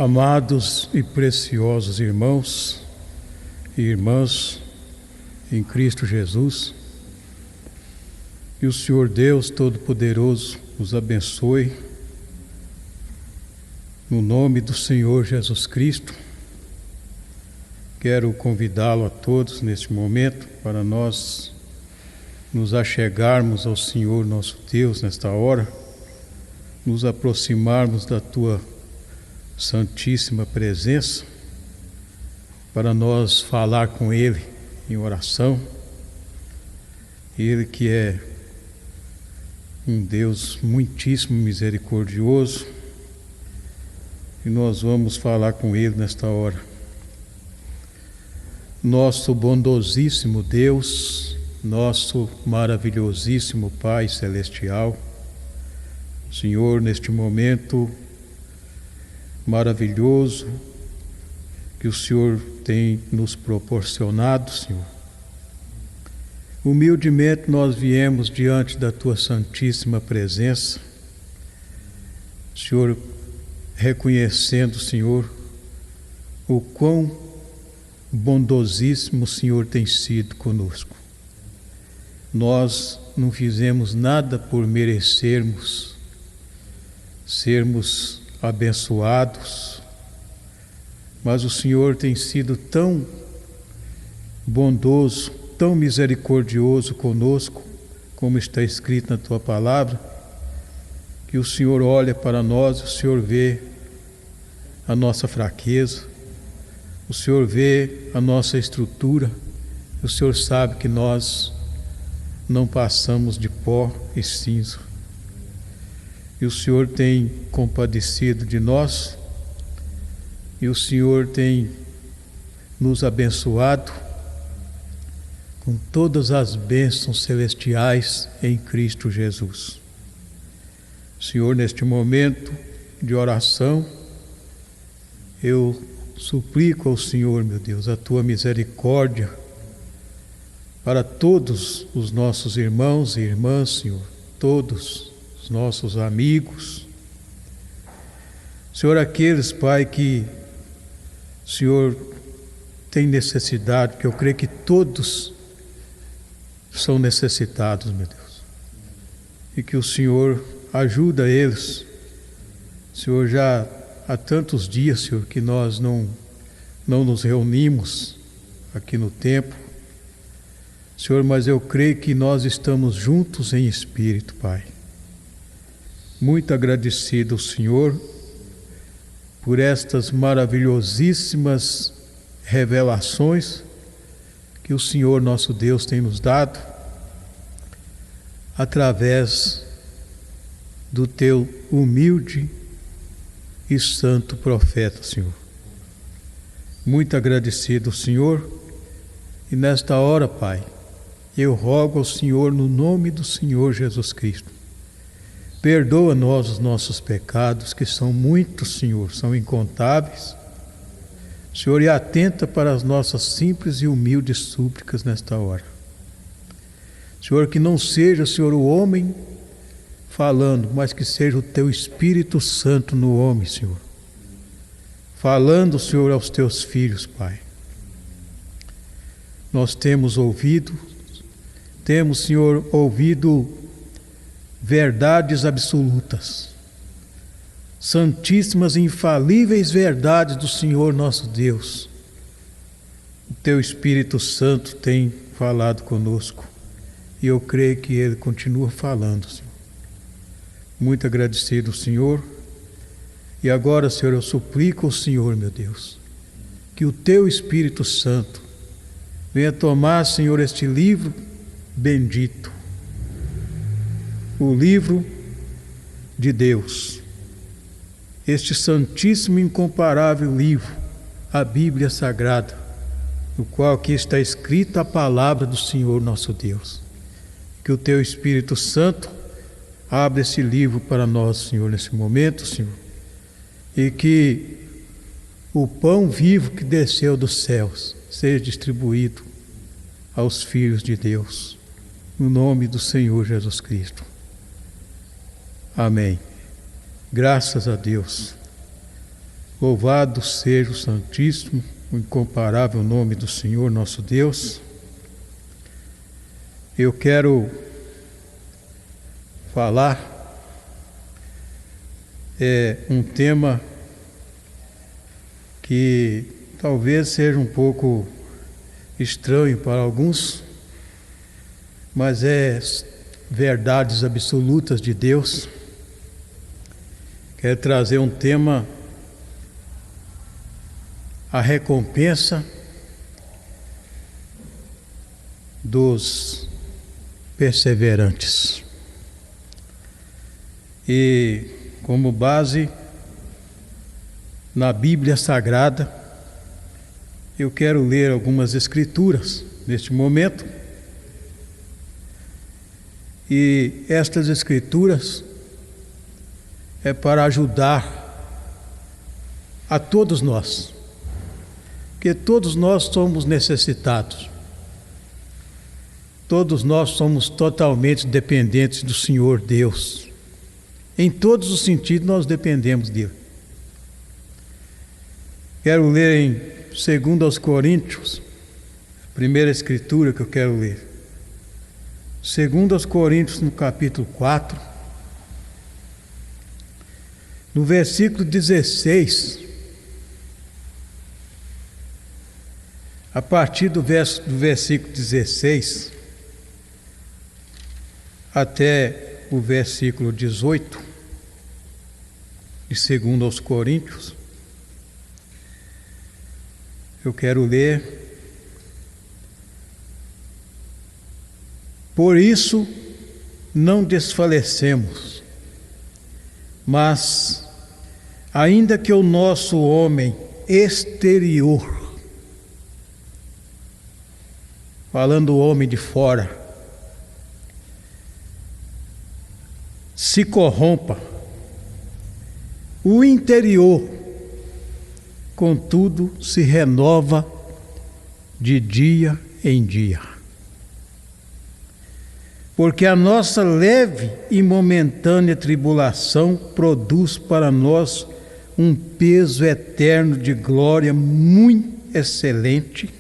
Amados e preciosos irmãos e irmãs em Cristo Jesus, que o Senhor Deus Todo-Poderoso os abençoe, no nome do Senhor Jesus Cristo. Quero convidá-lo a todos neste momento para nós nos achegarmos ao Senhor nosso Deus nesta hora, nos aproximarmos da Tua Santíssima Presença, para nós falar com Ele em oração. Ele que é um Deus muitíssimo misericordioso, e nós vamos falar com Ele nesta hora. Nosso bondosíssimo Deus, nosso maravilhosíssimo Pai Celestial, Senhor, neste momento maravilhoso que o Senhor tem nos proporcionado, Senhor, humildemente nós viemos diante da Tua Santíssima Presença, Senhor, reconhecendo, Senhor, o quão bondosíssimo o Senhor tem sido conosco. Nós não fizemos nada por merecermos sermos abençoados, mas o Senhor tem sido tão bondoso, tão misericordioso conosco, como está escrito na Tua Palavra, que o Senhor olha para nós, o Senhor vê a nossa fraqueza, o Senhor vê a nossa estrutura, o Senhor sabe que nós não passamos de pó e cinza. E o Senhor tem compadecido de nós, e o Senhor tem nos abençoado com todas as bênçãos celestiais em Cristo Jesus. Senhor, neste momento de oração, eu suplico ao Senhor, meu Deus, a Tua misericórdia para todos os nossos irmãos e irmãs, Senhor, todos os nossos amigos. Senhor, aqueles, Pai, que o Senhor tem necessidade, que eu creio que todos são necessitados, meu Deus, e que o Senhor ajuda eles. Senhor, já há tantos dias, Senhor, que nós não nos reunimos aqui no templo, Senhor, mas eu creio que nós estamos juntos em espírito, Pai. Muito agradecido ao Senhor por estas maravilhosíssimas revelações que o Senhor nosso Deus tem nos dado através do Teu humilde e santo profeta, Senhor. Muito agradecido ao Senhor, e nesta hora, Pai, eu rogo ao Senhor no nome do Senhor Jesus Cristo, perdoa-nos os nossos pecados, que são muitos, Senhor, são incontáveis, Senhor, e atenta para as nossas simples e humildes súplicas nesta hora. Senhor, que não seja, Senhor, o homem falando, mas que seja o Teu Espírito Santo no homem, Senhor, falando, Senhor, aos Teus filhos, Pai. Nós temos, Senhor, ouvido verdades absolutas, santíssimas e infalíveis verdades do Senhor nosso Deus. O Teu Espírito Santo tem falado conosco, e eu creio que Ele continua falando, Senhor. Muito agradecido, Senhor. E agora, Senhor, eu suplico ao Senhor, meu Deus, que o Teu Espírito Santo venha tomar, Senhor, este livro bendito, o livro de Deus, este santíssimo e incomparável livro, a Bíblia Sagrada, no qual aqui está escrita a palavra do Senhor nosso Deus. Que o Teu Espírito Santo abra esse livro para nós, Senhor, nesse momento, Senhor, e que o pão vivo que desceu dos céus seja distribuído aos filhos de Deus, no nome do Senhor Jesus Cristo. Amém. Graças a Deus. Louvado seja o santíssimo, o incomparável nome do Senhor nosso Deus. Eu quero falar um tema que talvez seja um pouco estranho para alguns, mas é verdades absolutas de Deus. Quero trazer um tema: a recompensa dos perseverantes. E como base na Bíblia Sagrada, eu quero ler algumas escrituras neste momento. E estas escrituras é para ajudar a todos nós, porque todos nós somos necessitados. Todos nós somos totalmente dependentes do Senhor Deus. Em todos os sentidos nós dependemos dele. Quero ler em 2 Coríntios, a primeira escritura que eu quero ler. 2 Coríntios, no capítulo 4, no versículo 16. A partir do versículo 16 até o versículo 18 de 2 Coríntios, eu quero ler: por isso não desfalecemos, mas ainda que o nosso homem exterior, falando o homem de fora, se corrompa, o interior, contudo, se renova de dia em dia. Porque a nossa leve e momentânea tribulação produz para nós um peso eterno de glória muito excelente,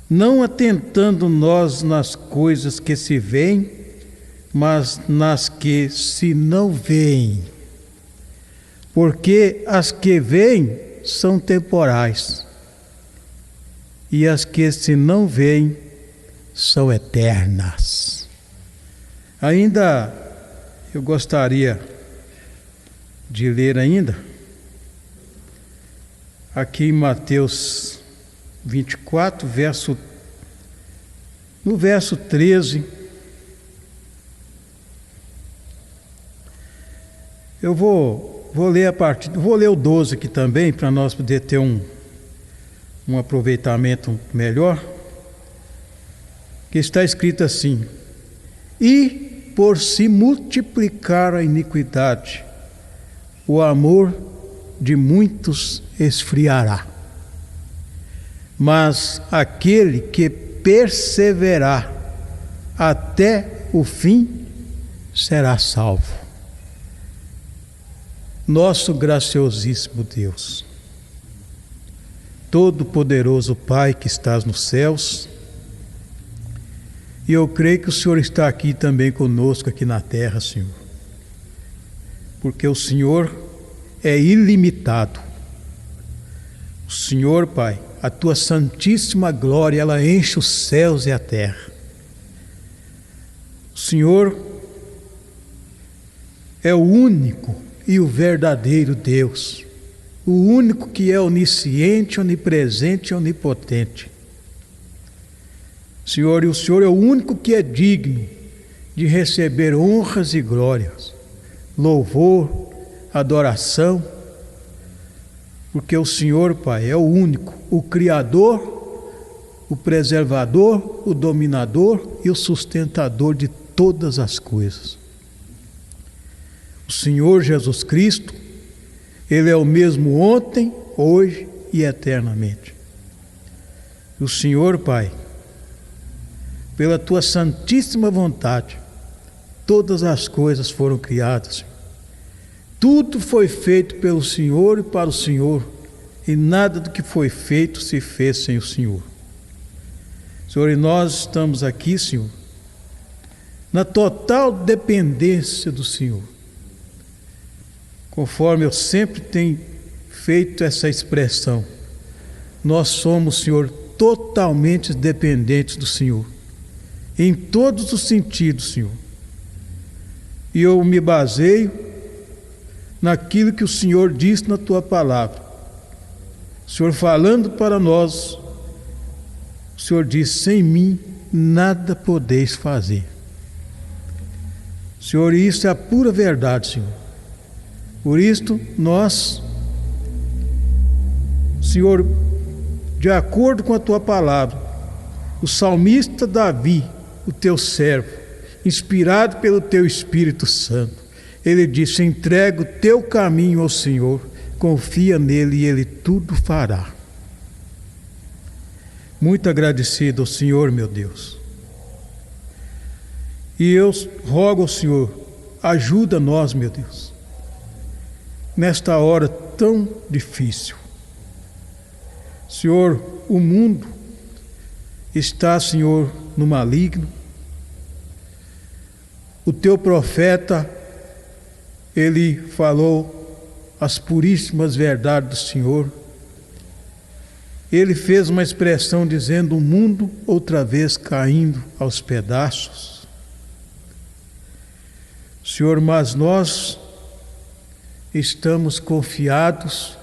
não atentando nós nas coisas que se veem, mas nas que se não veem. Porque as que veem são temporais, e as que se não veem são eternas. Ainda eu gostaria de ler ainda aqui em Mateus 24, no verso 13, eu vou ler vou ler o 12 aqui também, para nós poder ter um aproveitamento melhor, que está escrito assim: e por se multiplicar a iniquidade, o amor de muitos esfriará. Mas aquele que perseverar até o fim será salvo. Nosso graciosíssimo Deus, Todo-Poderoso Pai que estás nos céus, e eu creio que o Senhor está aqui também conosco aqui na terra, Senhor, porque o Senhor é ilimitado. O Senhor, Pai, a tua santíssima glória, ela enche os céus e a terra. O Senhor é o único e o verdadeiro Deus, o único que é onisciente, onipresente e onipotente. Senhor, e o Senhor é o único que é digno de receber honras e glórias, louvor, adoração, porque o Senhor, Pai, é o único, o Criador, o preservador, o dominador e o sustentador de todas as coisas. O Senhor Jesus Cristo, Ele é o mesmo ontem, hoje e eternamente. O Senhor, Pai, pela tua santíssima vontade, todas as coisas foram criadas. Tudo foi feito pelo Senhor e para o Senhor, e nada do que foi feito se fez sem o Senhor. Senhor, e nós estamos aqui, Senhor, na total dependência do Senhor. Conforme eu sempre tenho feito essa expressão, nós somos, Senhor, totalmente dependentes do Senhor, em todos os sentidos, Senhor. E eu me baseio naquilo que o Senhor disse na Tua palavra. O Senhor falando para nós, o Senhor disse: sem mim nada podeis fazer. Senhor, isso é a pura verdade, Senhor. Por isto, nós, Senhor, de acordo com a Tua palavra, o salmista Davi, o Teu servo, inspirado pelo Teu Espírito Santo, ele disse: entrega o Teu caminho ao Senhor, confia nele e Ele tudo fará. Muito agradecido ao Senhor, meu Deus. E eu rogo ao Senhor, ajuda nós, meu Deus, nesta hora tão difícil. Senhor, o mundo está, Senhor, no maligno. O Teu profeta, ele falou as puríssimas verdades do Senhor. Ele fez uma expressão dizendo: o mundo outra vez caindo aos pedaços. Senhor, mas nós estamos confiados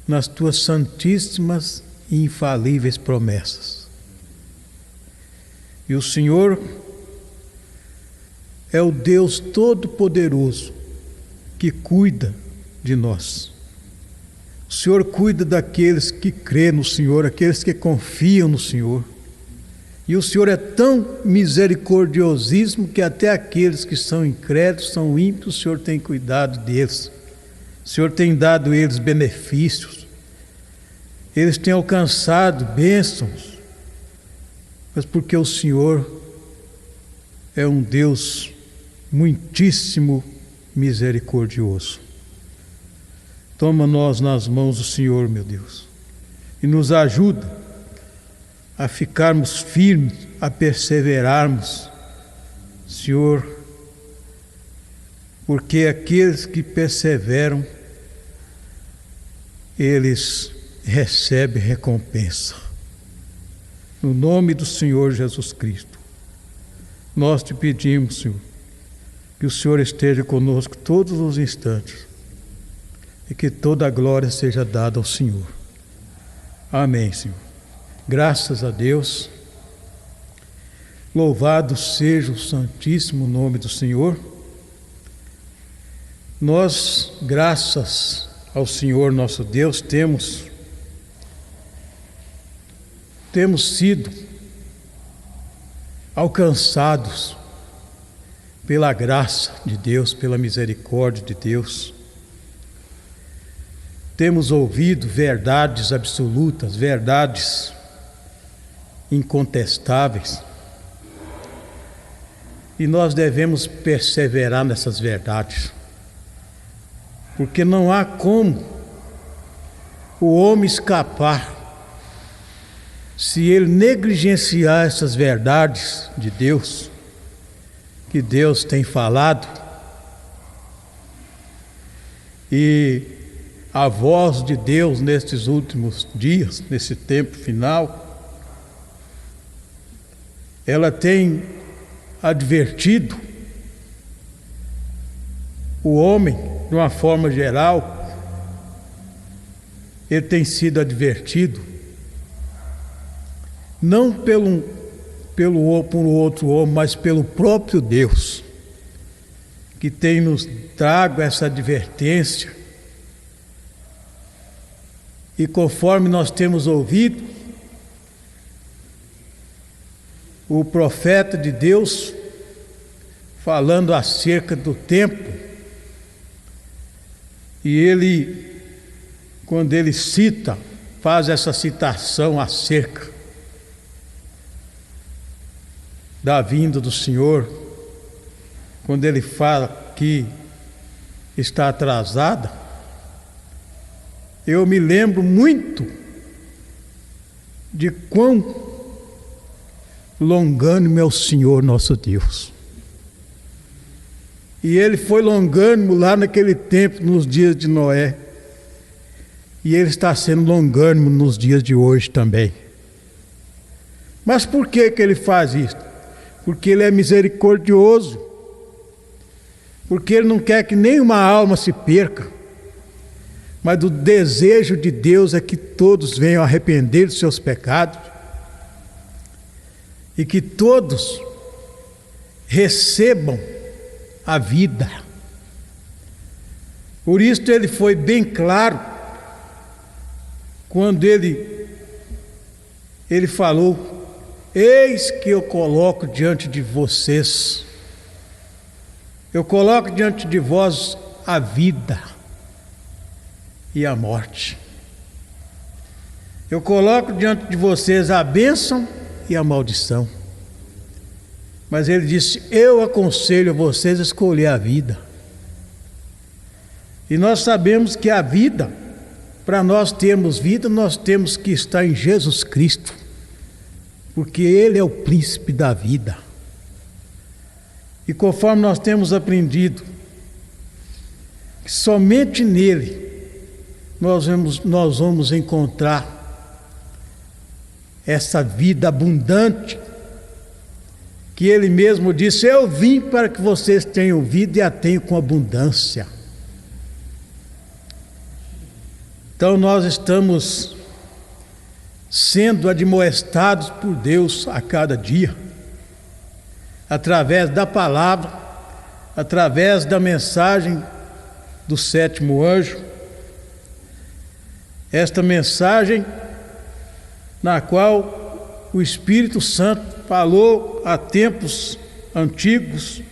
nas Tuas santíssimas e infalíveis promessas. E o Senhor é o Deus Todo-Poderoso que cuida de nós. O Senhor cuida daqueles que crêem no Senhor, aqueles que confiam no Senhor. E o Senhor é tão misericordiosíssimo que até aqueles que são incrédulos, são ímpios, o Senhor tem cuidado deles. O Senhor tem dado a eles benefícios. Eles têm alcançado bênçãos. Mas porque o Senhor é um Deus muitíssimo misericordioso. Toma nós nas mãos do Senhor, meu Deus, e nos ajuda a ficarmos firmes, a perseverarmos, Senhor, porque aqueles que perseveram, eles recebem recompensa. No nome do Senhor Jesus Cristo, nós te pedimos, Senhor, que o Senhor esteja conosco todos os instantes e que toda a glória seja dada ao Senhor. Amém, Senhor. Graças a Deus. Louvado seja o santíssimo nome do Senhor. Nós, graças ao Senhor nosso Deus, temos sido alcançados pela graça de Deus, pela misericórdia de Deus. Temos ouvido verdades absolutas, verdades incontestáveis, e nós devemos perseverar nessas verdades, porque não há como o homem escapar se ele negligenciar essas verdades de Deus, que Deus tem falado. E a voz de Deus nestes últimos dias, nesse tempo final, ela tem advertido o homem de uma forma geral. Ele tem sido advertido não por outro homem, mas pelo próprio Deus, que tem nos trago essa advertência. E conforme nós temos ouvido, o profeta de Deus falando acerca do tempo, e ele, quando ele faz essa citação acerca da vinda do Senhor, quando ele fala que está atrasada, eu me lembro muito de quão longânimo é o Senhor nosso Deus. E Ele foi longânimo lá naquele tempo, nos dias de Noé. E Ele está sendo longânimo nos dias de hoje também. Mas por que Ele faz isso? Porque Ele é misericordioso. Porque Ele não quer que nenhuma alma se perca. Mas o desejo de Deus é que todos venham arrepender dos seus pecados. E que todos recebam a vida. Por isso Ele foi bem claro quando Ele falou: eis que eu coloco diante de vocês, eu coloco diante de vós a vida e a morte. Eu coloco diante de vocês a bênção e a maldição. Mas Ele disse: eu aconselho vocês a escolher a vida. E nós sabemos que a vida, para nós termos vida, nós temos que estar em Jesus Cristo, porque Ele é o príncipe da vida. E conforme nós temos aprendido, que somente nele nós vamos encontrar essa vida abundante, que Ele mesmo disse: eu vim para que vocês tenham vida e a tenham com abundância. Então nós estamos sendo admoestados por Deus a cada dia, através da palavra, através da mensagem do sétimo anjo. Esta mensagem na qual o Espírito Santo falou há tempos antigos,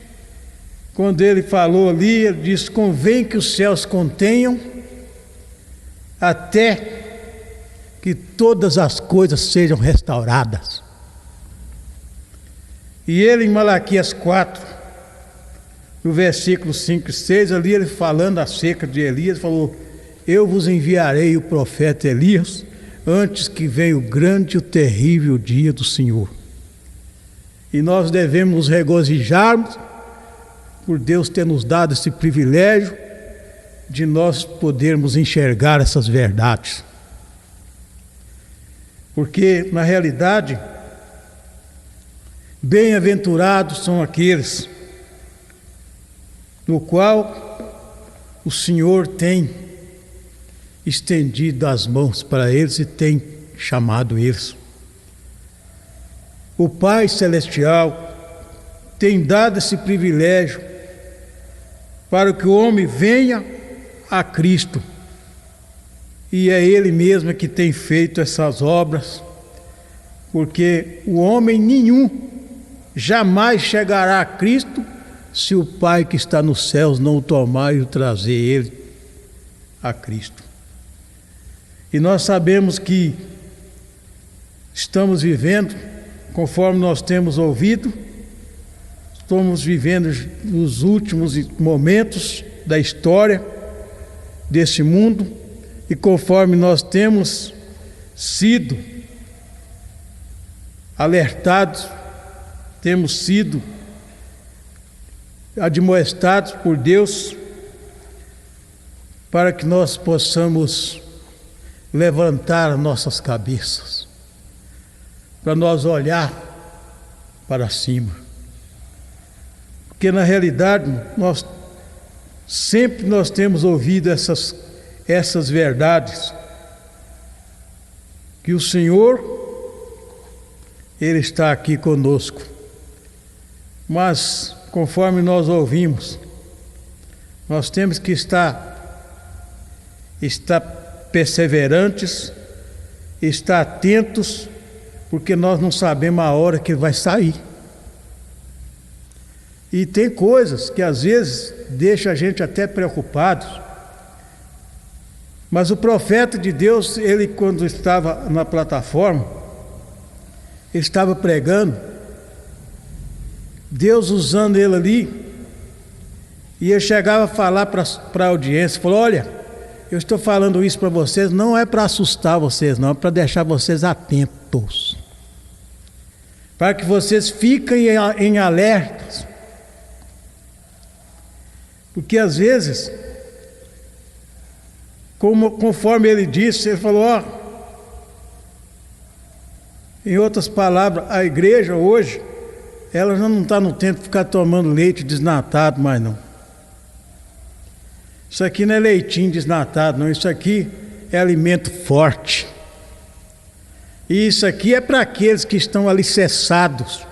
quando Ele falou ali, Ele disse: convém que os céus contenham até que todas as coisas sejam restauradas. E Ele, em Malaquias 4, no versículo 5 e 6, ali Ele falando acerca de Elias, falou: eu vos enviarei o profeta Elias antes que venha o grande e o terrível dia do Senhor. E nós devemos nos regozijarmos por Deus ter nos dado esse privilégio de nós podermos enxergar essas verdades. Porque, na realidade, bem-aventurados são aqueles no qual o Senhor tem estendido as mãos para eles e tem chamado eles. O Pai Celestial tem dado esse privilégio para que o homem venha a Cristo, e é Ele mesmo que tem feito essas obras, porque o homem nenhum jamais chegará a Cristo se o Pai que está nos céus não o tomar e o trazer ele a Cristo. E nós sabemos que estamos vivendo, conforme nós temos ouvido, estamos vivendo os últimos momentos da história desse mundo, e conforme nós temos sido alertados, temos sido admoestados por Deus para que nós possamos levantar nossas cabeças, para nós olhar para cima, porque na realidade nós temos ouvido essas verdades, que o Senhor, Ele está aqui conosco, mas conforme nós ouvimos, nós temos que estar perseverantes, estar atentos, porque nós não sabemos a hora que Ele vai sair. E tem coisas que às vezes deixam a gente até preocupado. Mas o profeta de Deus, ele quando estava na plataforma, ele estava pregando, Deus usando ele ali, E ele chegava a falar para a audiência, falou: olha, eu estou falando isso para vocês, não é para assustar vocês, não, é para deixar vocês atentos, para que vocês fiquem em alertas, porque às vezes, conforme ele disse, ele falou: ó, em outras palavras, a igreja hoje, ela já não está no tempo de ficar tomando leite desnatado mais não. Isso aqui não é leitinho desnatado, não. Isso aqui é alimento forte. E isso aqui é para aqueles que estão alicerçados.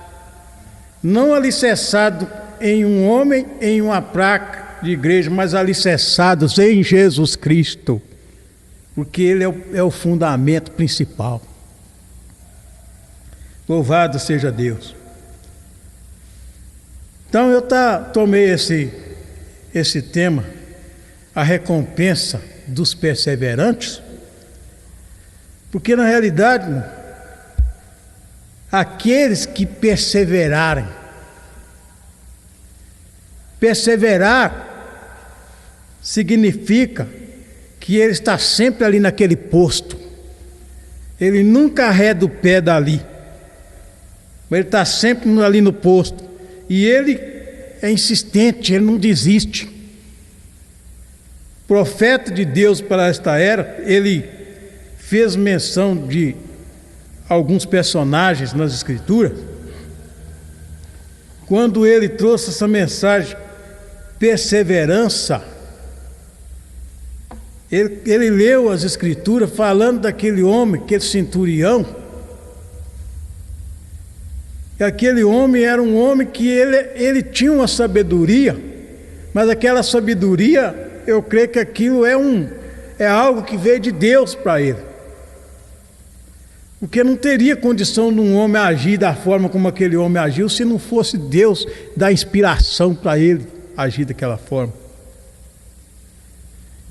Não alicerçados em um homem, em uma placa de igreja, mas alicerçados em Jesus Cristo. Porque Ele é o fundamento principal. Louvado seja Deus. Então eu tomei esse tema, a recompensa dos perseverantes, porque na realidade, aqueles que perseverar, significa que ele está sempre ali naquele posto, ele nunca arreda o pé dali, mas ele está sempre ali no posto, e ele é insistente, ele não desiste. Profeta de Deus para esta era, ele fez menção de alguns personagens nas Escrituras. Quando ele trouxe essa mensagem, perseverança, ele leu as Escrituras falando daquele homem, aquele centurião. E aquele homem era um homem que ele tinha uma sabedoria, mas aquela sabedoria, eu creio que aquilo é algo que veio de Deus para ele. Porque não teria condição de um homem agir da forma como aquele homem agiu, se não fosse Deus dar inspiração para ele agir daquela forma.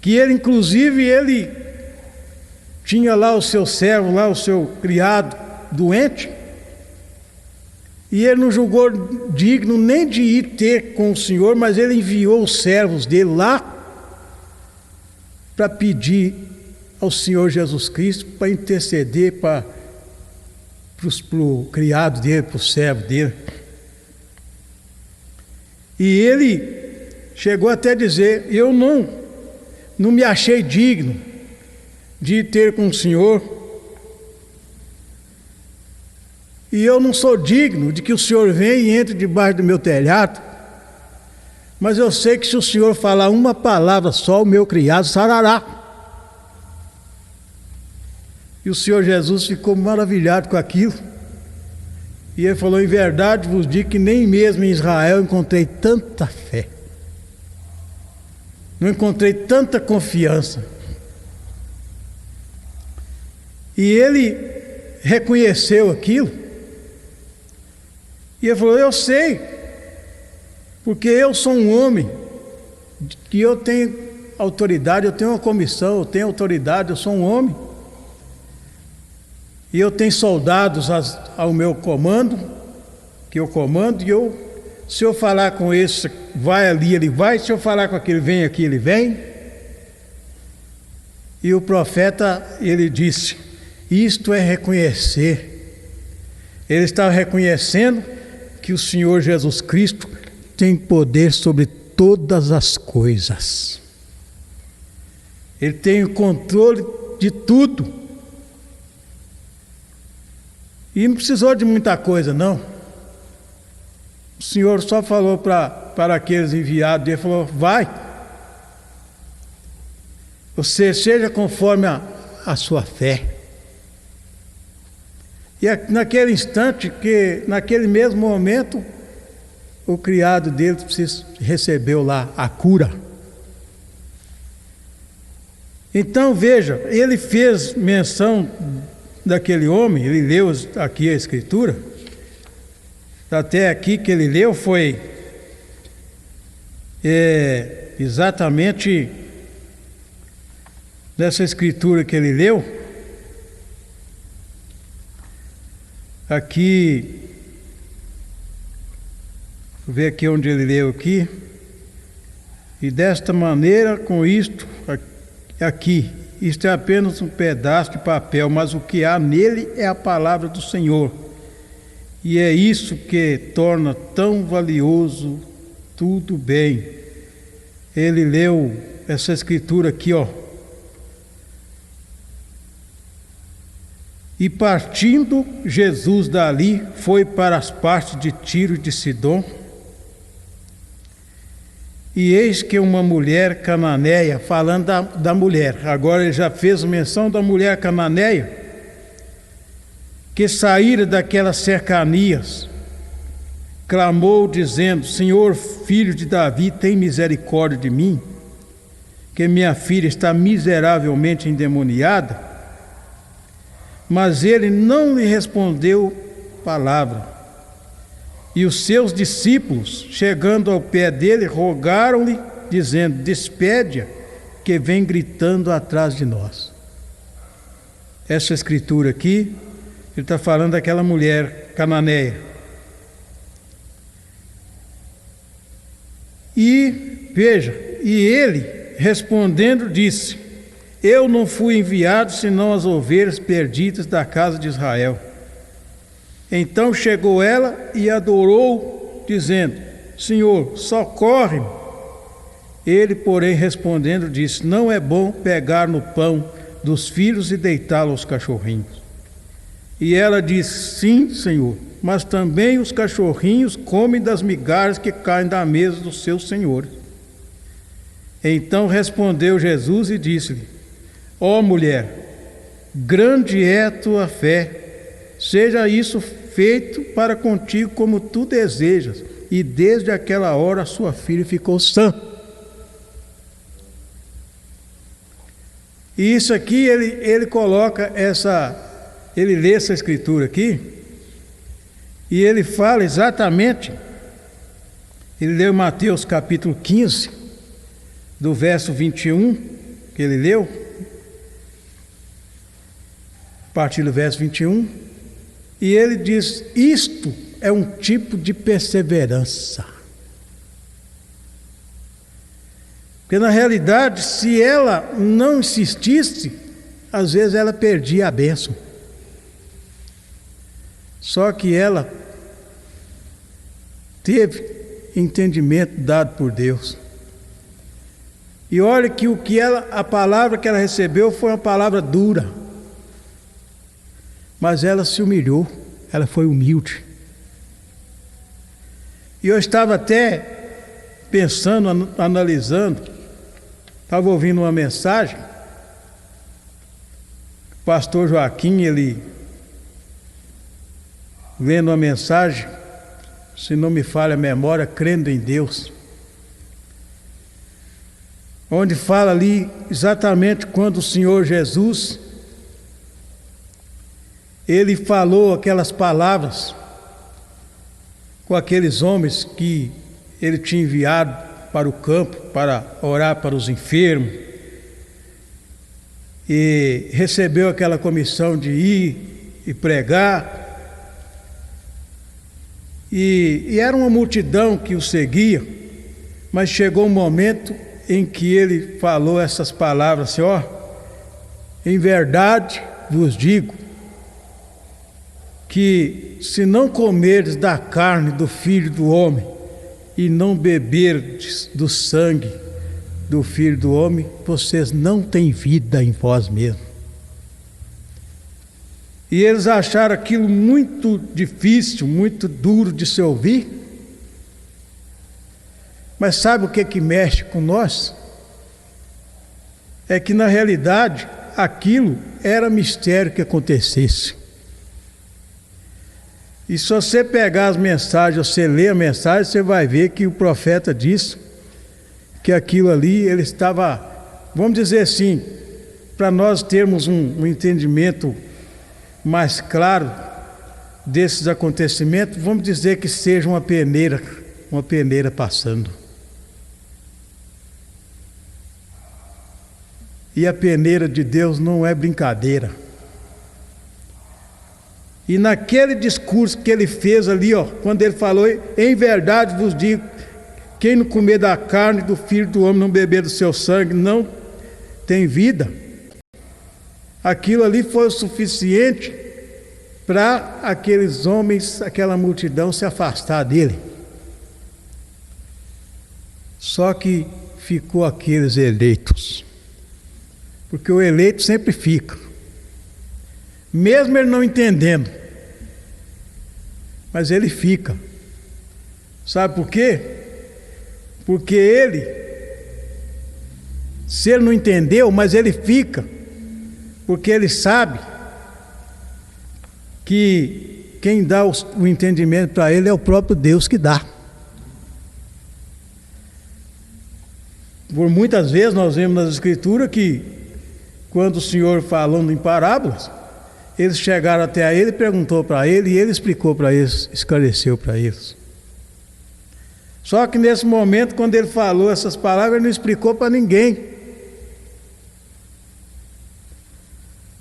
Que ele, inclusive, ele tinha lá o seu servo, lá o seu criado doente, e ele não julgou digno nem de ir ter com o Senhor, mas ele enviou os servos dele lá para pedir ao Senhor Jesus Cristo para interceder para o criado dele, para o servo dele. E ele chegou até a dizer: eu não me achei digno de ir ter com o Senhor, e eu não sou digno de que o Senhor venha e entre debaixo do meu telhado, mas eu sei que se o Senhor falar uma palavra só, o meu criado sarará. E o Senhor Jesus ficou maravilhado com aquilo, e ele falou: em verdade vos digo que nem mesmo em Israel encontrei tanta fé, não encontrei tanta confiança. E ele reconheceu aquilo, e ele falou: eu sei, porque eu sou um homem que eu tenho autoridade, eu tenho uma comissão, eu tenho autoridade, eu sou um homem, e eu tenho soldados ao meu comando, que eu comando, e se eu falar com esse, vai ali, ele vai, se eu falar com aquele, vem aqui, ele vem. E o profeta, ele disse: isto é reconhecer. Ele estava reconhecendo que o Senhor Jesus Cristo tem poder sobre todas as coisas. Ele tem o controle de tudo. E não precisou de muita coisa, não. O Senhor só falou para aqueles enviados, ele falou: vai. Você seja conforme a sua fé. E naquele instante, naquele mesmo momento, o criado dele recebeu lá a cura. Então veja, ele fez menção daquele homem, ele leu aqui a Escritura, até aqui que ele leu foi exatamente dessa Escritura que ele leu, aqui, vou ver aqui onde ele leu aqui, E desta maneira, com isto aqui, isto é apenas um pedaço de papel, mas o que há nele é a palavra do Senhor. E é isso que torna tão valioso tudo bem. Ele leu essa escritura aqui, ó. E partindo Jesus dali, foi para as partes de Tiro e de Sidom. E eis que uma mulher cananeia, falando da mulher, agora ele já fez menção da mulher cananeia, que saíra daquelas cercanias, clamou dizendo: Senhor, filho de Davi, tem misericórdia de mim, que minha filha está miseravelmente endemoniada. Mas ele não lhe respondeu palavra. E os seus discípulos, chegando ao pé dele, rogaram-lhe, dizendo: despede-a, que vem gritando atrás de nós. Essa escritura aqui, ele está falando daquela mulher cananeia. E, veja, e ele, respondendo, disse: eu não fui enviado senão as ovelhas perdidas da casa de Israel. Então chegou ela e adorou, dizendo: Senhor, socorre-me. Ele, porém, respondendo, disse: não é bom pegar no pão dos filhos e deitá-lo aos cachorrinhos. E ela disse: sim, Senhor, mas também os cachorrinhos comem das migalhas que caem da mesa dos seus senhores. Então respondeu Jesus e disse-lhe: ó mulher, grande é a tua fé, seja isso feito para contigo como tu desejas. E desde aquela hora a sua filha ficou sã. E isso aqui ele coloca ele lê essa escritura aqui, e ele fala exatamente, ele leu Mateus capítulo 15, do verso 21, que ele leu, a partir do verso 21, e ele diz: isto é um tipo de perseverança. Porque na realidade, se ela não insistisse, às vezes ela perdia a bênção. Só que ela teve entendimento dado por Deus. E olha que a palavra que ela recebeu foi uma palavra dura. Mas ela se humilhou, ela foi humilde. E eu estava até pensando, analisando, estava ouvindo uma mensagem. O pastor Joaquim, ele lendo uma mensagem, se não me falha a memória, crendo em Deus, onde fala ali exatamente quando o Senhor Jesus, ele falou aquelas palavras com aqueles homens que ele tinha enviado para o campo para orar para os enfermos, e recebeu aquela comissão de ir e pregar. E era uma multidão que o seguia, mas chegou um momento em que ele falou essas palavras assim: ó, em verdade vos digo que se não comerdes da carne do Filho do Homem e não beberdes do sangue do Filho do Homem, vocês não têm vida em vós mesmos. E eles acharam aquilo muito difícil, muito duro de se ouvir. Mas sabe o que mexe com nós? É que na realidade aquilo era mistério que acontecesse. E se você pegar as mensagens, você ler a mensagem, você vai ver que o profeta disse que aquilo ali, ele estava, vamos dizer assim, para nós termos um entendimento mais claro desses acontecimentos, vamos dizer que seja uma peneira passando. E a peneira de Deus não é brincadeira. E naquele discurso que ele fez ali, ó, quando ele falou: em verdade vos digo quem não comer da carne do Filho do Homem, não beber do seu sangue, não tem vida. Aquilo ali foi o suficiente para aqueles homens, aquela multidão se afastar dele. Só que ficou aqueles eleitos, porque o eleito sempre fica, mesmo ele não entendendo, mas ele fica. Sabe por quê? Porque ele, se ele não entendeu, mas ele fica, porque ele sabe que quem dá o entendimento para ele é o próprio Deus que dá. Por muitas vezes nós vemos nas Escrituras que, quando o Senhor falando em parábolas, eles chegaram até ele, perguntou para ele, e ele explicou para eles, esclareceu para eles. Só que nesse momento, quando ele falou essas palavras, ele não explicou para ninguém.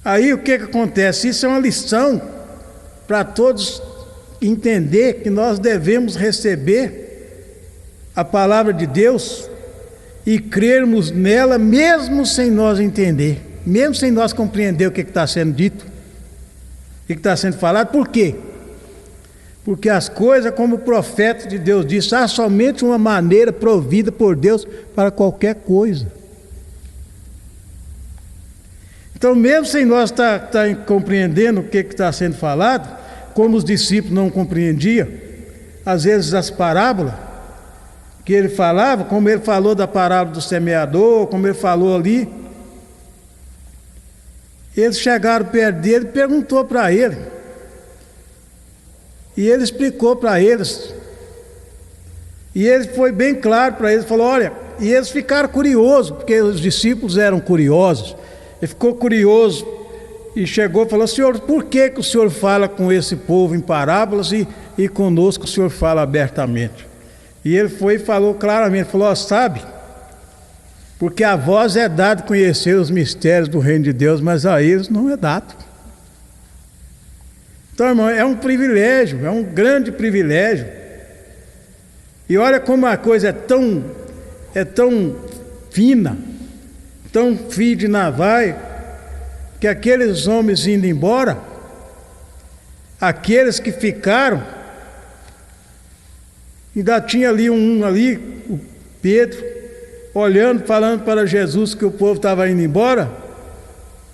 Aí o que acontece? Isso é uma lição para todos entender que nós devemos receber a palavra de Deus e crermos nela, mesmo sem nós entender, mesmo sem nós compreender o que está sendo dito, o que está sendo falado. Por quê? Porque as coisas, como o profeta de Deus disse, há somente uma maneira provida por Deus para qualquer coisa. Então, mesmo sem nós estar compreendendo o que está sendo falado, como os discípulos não compreendiam, às vezes as parábolas que ele falava, como ele falou da parábola do semeador, como ele falou ali, eles chegaram perto dele e perguntou para ele, e ele explicou para eles, e ele foi bem claro para eles, falou, olha, e eles ficaram curiosos, porque os discípulos eram curiosos. Ele ficou curioso e chegou e falou, Senhor, por que o Senhor fala com esse povo em parábolas e conosco o Senhor fala abertamente? E ele foi e falou claramente, falou, sabe, porque a vós é dado conhecer os mistérios do reino de Deus, mas a eles não é dado. Então, irmão, é um privilégio, é um grande privilégio. E olha como a coisa é tão fina, tão fio de navalha, que aqueles homens indo embora, aqueles que ficaram, ainda tinha ali o Pedro, olhando, falando para Jesus que o povo estava indo embora.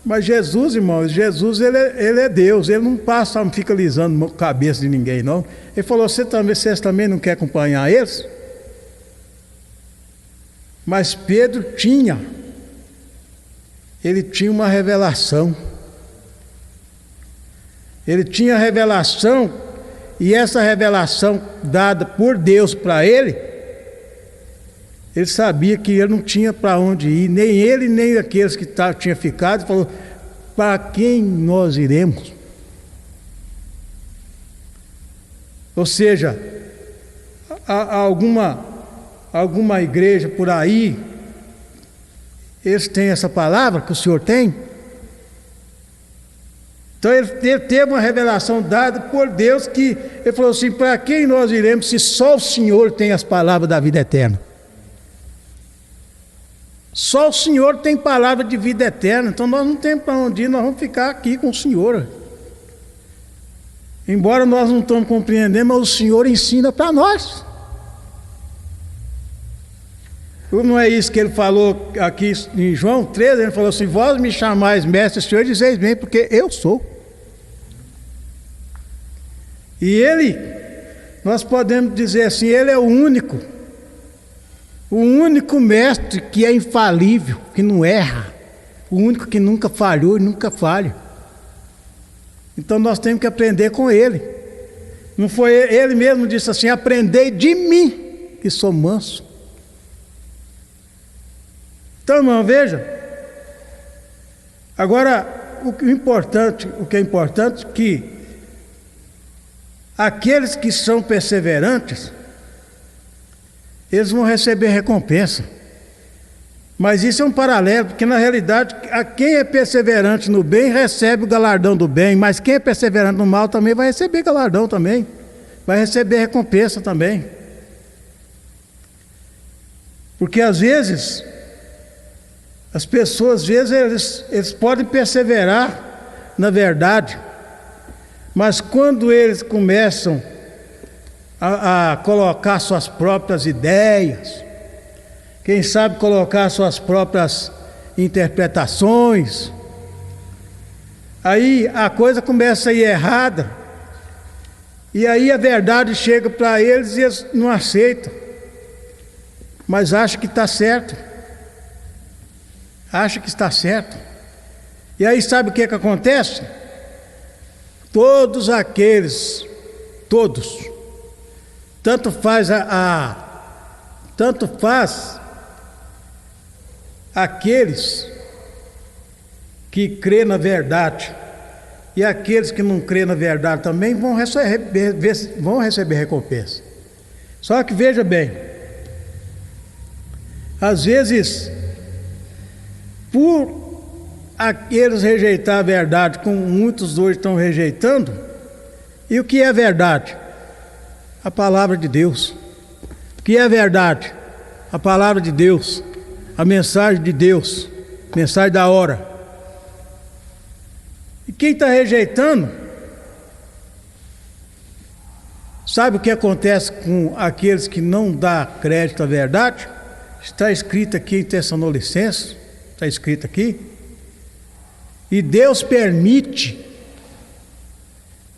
Mas Jesus, irmãos, Jesus ele é Deus, ele não passa, não fica alisando a cabeça de ninguém, não. Ele falou, vocês também não querem acompanhar eles? Mas Pedro ele tinha uma revelação. Ele tinha revelação, e essa revelação dada por Deus para ele sabia que ele não tinha para onde ir, nem ele, nem aqueles que tinham ficado. Falou, para quem nós iremos? Ou seja, há alguma igreja por aí, eles têm essa palavra que o Senhor tem? Então ele teve uma revelação dada por Deus, que ele falou assim, para quem nós iremos se só o Senhor tem as palavras da vida eterna? Só o Senhor tem palavra de vida eterna, então nós não temos para onde ir, nós vamos ficar aqui com o Senhor. Embora nós não estamos compreendendo, mas o Senhor ensina para nós. Não é isso que ele falou aqui em João 13, ele falou assim, vós me chamais mestre, Senhor, dizeis bem, porque eu sou. E ele, nós podemos dizer assim, ele é o único mestre que é infalível, que não erra, o único que nunca falhou e nunca falha. Então nós temos que aprender com ele. Não foi ele mesmo disse assim, aprendei de mim, que sou manso. Então, irmão, veja, agora o que é importante é que aqueles que são perseverantes, eles vão receber recompensa. Mas isso é um paralelo, porque na realidade, quem é perseverante no bem recebe o galardão do bem, mas quem é perseverante no mal também vai receber galardão também, vai receber recompensa também. Porque às vezes as pessoas, às vezes, eles podem perseverar na verdade, mas quando eles começam a colocar suas próprias ideias, quem sabe colocar suas próprias interpretações, aí a coisa começa a ir errada, e aí a verdade chega para eles e eles não aceitam, mas acham que está certo, acham que está certo. E aí sabe o que acontece? Todos aqueles, tanto faz aqueles que crê na verdade e aqueles que não crê na verdade também vão receber recompensa. Só que veja bem, às vezes, por eles rejeitar a verdade, como muitos hoje estão rejeitando, e o que é verdade? A palavra de Deus. O que é verdade? A palavra de Deus, a mensagem de Deus, mensagem da hora. E quem está rejeitando, sabe o que acontece com aqueles que não dão crédito à verdade? Está escrito aqui em Tessalonicenses, está escrito aqui. E Deus permite,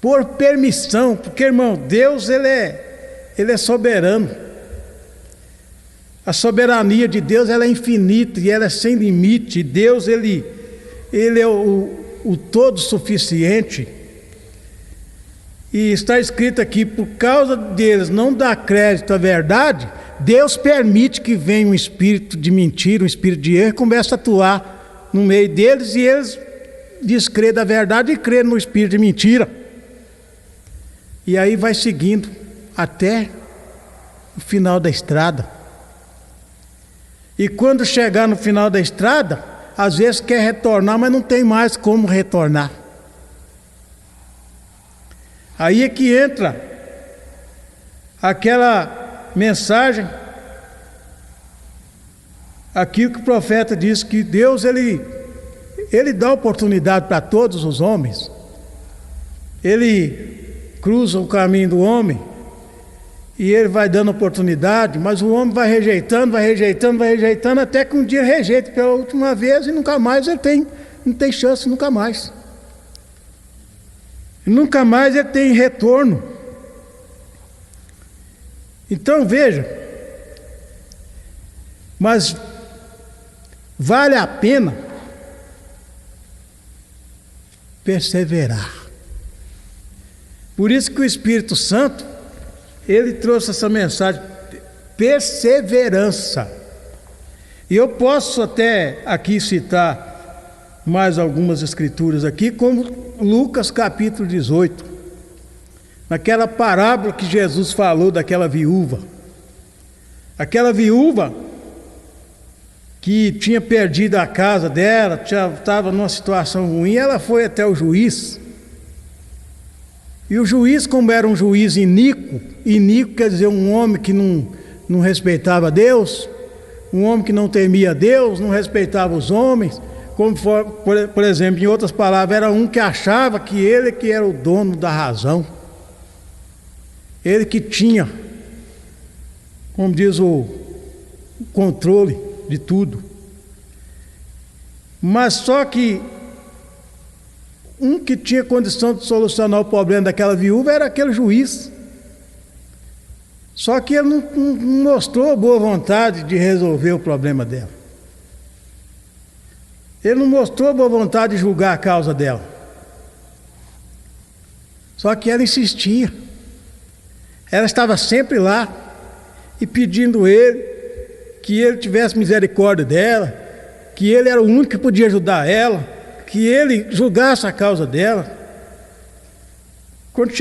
por permissão, porque, irmão, Deus ele é soberano. A soberania de Deus ela é infinita e ela é sem limite. E Deus ele é o todo suficiente. E está escrito aqui, por causa deles não dar crédito à verdade, Deus permite que venha um espírito de mentira, um espírito de erro, e comece a atuar no meio deles, e eles descrer da verdade e crer no espírito de mentira. E aí vai seguindo até o final da estrada. E quando chegar no final da estrada, às vezes quer retornar, mas não tem mais como retornar. Aí é que entra aquela mensagem, aquilo que o profeta diz, que Deus ele dá oportunidade para todos os homens. Ele cruza o caminho do homem e ele vai dando oportunidade, mas o homem vai rejeitando, até que um dia rejeita pela última vez e nunca mais não tem chance, nunca mais. E nunca mais ele tem retorno. Então veja, mas vale a pena perseverar. Por isso que o Espírito Santo, ele trouxe essa mensagem, perseverança. E eu posso até aqui citar mais algumas escrituras aqui, como Lucas capítulo 18, naquela parábola que Jesus falou daquela viúva. Aquela viúva que tinha perdido a casa dela, estava numa situação ruim, ela foi até o juiz. E o juiz, como era um juiz iníquo quer dizer um homem que não respeitava Deus, um homem que não temia Deus, não respeitava os homens, como por exemplo, em outras palavras, era um que achava que ele que era o dono da razão, ele que tinha, como diz o controle de tudo. Mas só que um que tinha condição de solucionar o problema daquela viúva era aquele juiz. Só que ele não mostrou boa vontade de resolver o problema dela. Ele não mostrou boa vontade de julgar a causa dela. Só que ela insistia. Ela estava sempre lá e pedindo ele que ele tivesse misericórdia dela, que ele era o único que podia ajudar ela, que ele julgasse a causa dela. Quando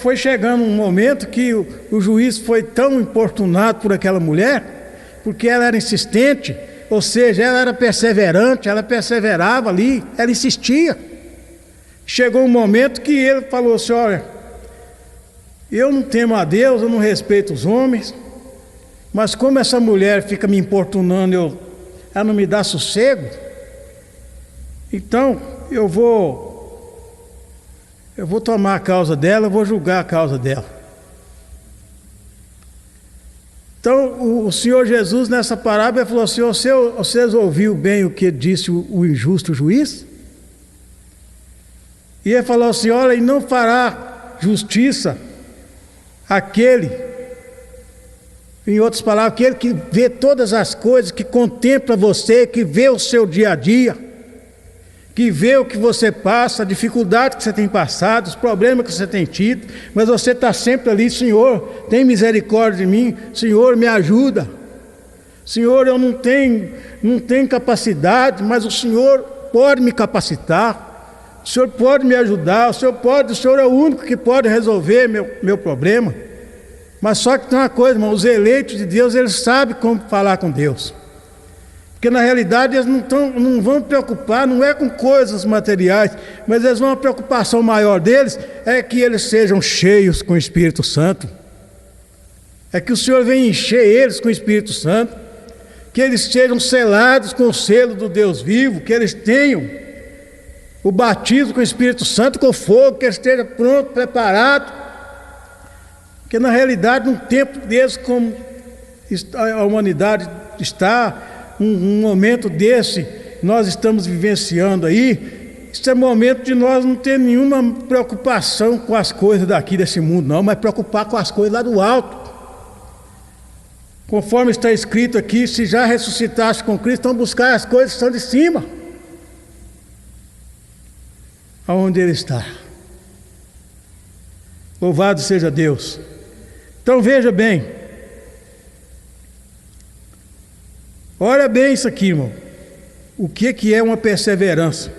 foi chegando um momento que o juiz foi tão importunado por aquela mulher, porque ela era insistente, ou seja, ela era perseverante, ela perseverava ali, ela insistia. Chegou um momento que ele falou assim: olha, eu não temo a Deus, eu não respeito os homens, Mas como essa mulher fica me importunando, ela não me dá sossego, então eu vou tomar a causa dela, eu vou julgar a causa dela. Então o Senhor Jesus nessa parábola falou assim: vocês ouviram bem o que disse o injusto juiz? E ele falou assim: olha, e não fará justiça aquele, em outras palavras, aquele que vê todas as coisas, que contempla você, que vê o seu dia a dia, que vê o que você passa, a dificuldade que você tem passado, os problemas que você tem tido, mas você está sempre ali: Senhor, tem misericórdia de mim, Senhor, me ajuda, Senhor, eu não tenho capacidade, mas o Senhor pode me capacitar, o Senhor pode me ajudar, o Senhor é o único que pode resolver meu problema. Mas só que tem uma coisa, irmão: os eleitos de Deus, eles sabem como falar com Deus. Porque na realidade eles não vão preocupar, não é com coisas materiais, mas eles vão, a preocupação maior deles é que eles sejam cheios com o Espírito Santo. É que o Senhor venha encher eles com o Espírito Santo, que eles sejam selados com o selo do Deus vivo, que eles tenham o batismo com o Espírito Santo, com fogo, que ele esteja pronto, preparado. Porque na realidade, num tempo desse como a humanidade está, um momento desse nós estamos vivenciando aí, isso é momento de nós não ter nenhuma preocupação com as coisas daqui desse mundo, não, mas preocupar com as coisas lá do alto. Conforme está escrito aqui: se já ressuscitaste com Cristo, então buscar as coisas que estão de cima, aonde Ele está. Louvado seja Deus. Então veja bem, olha bem isso aqui, irmão. O que é uma perseverança?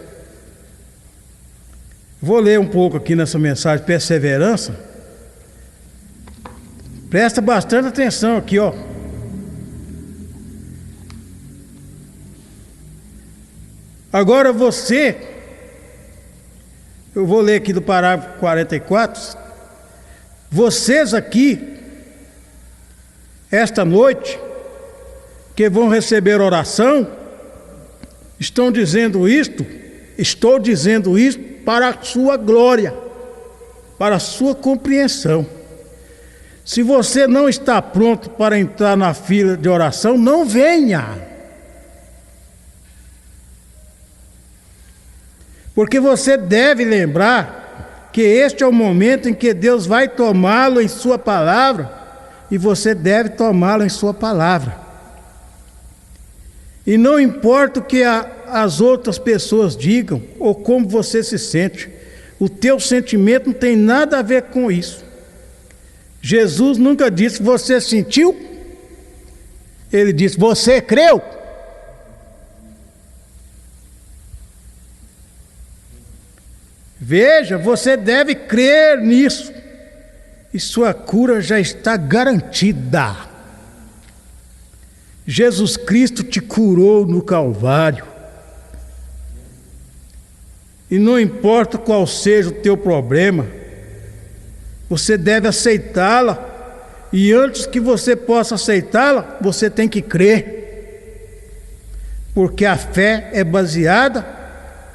Vou ler um pouco aqui nessa mensagem, perseverança. Presta bastante atenção aqui, ó. Agora eu vou ler aqui do parágrafo 44. Vocês aqui, esta noite, que vão receber oração, estou dizendo isto para a sua glória, para a sua compreensão. Se você não está pronto para entrar na fila de oração, não venha. Porque você deve lembrar que este é o momento em que Deus vai tomá-lo em sua palavra, e você deve tomá-lo em sua palavra. E não importa o que as outras pessoas digam, ou como você se sente, o teu sentimento não tem nada a ver com isso. Jesus nunca disse: você sentiu? Ele disse: você creu? Veja, você deve crer nisso, e sua cura já está garantida. Jesus Cristo te curou no Calvário, e não importa qual seja o teu problema, você deve aceitá-la, e antes que você possa aceitá-la, você tem que crer, porque a fé é baseada,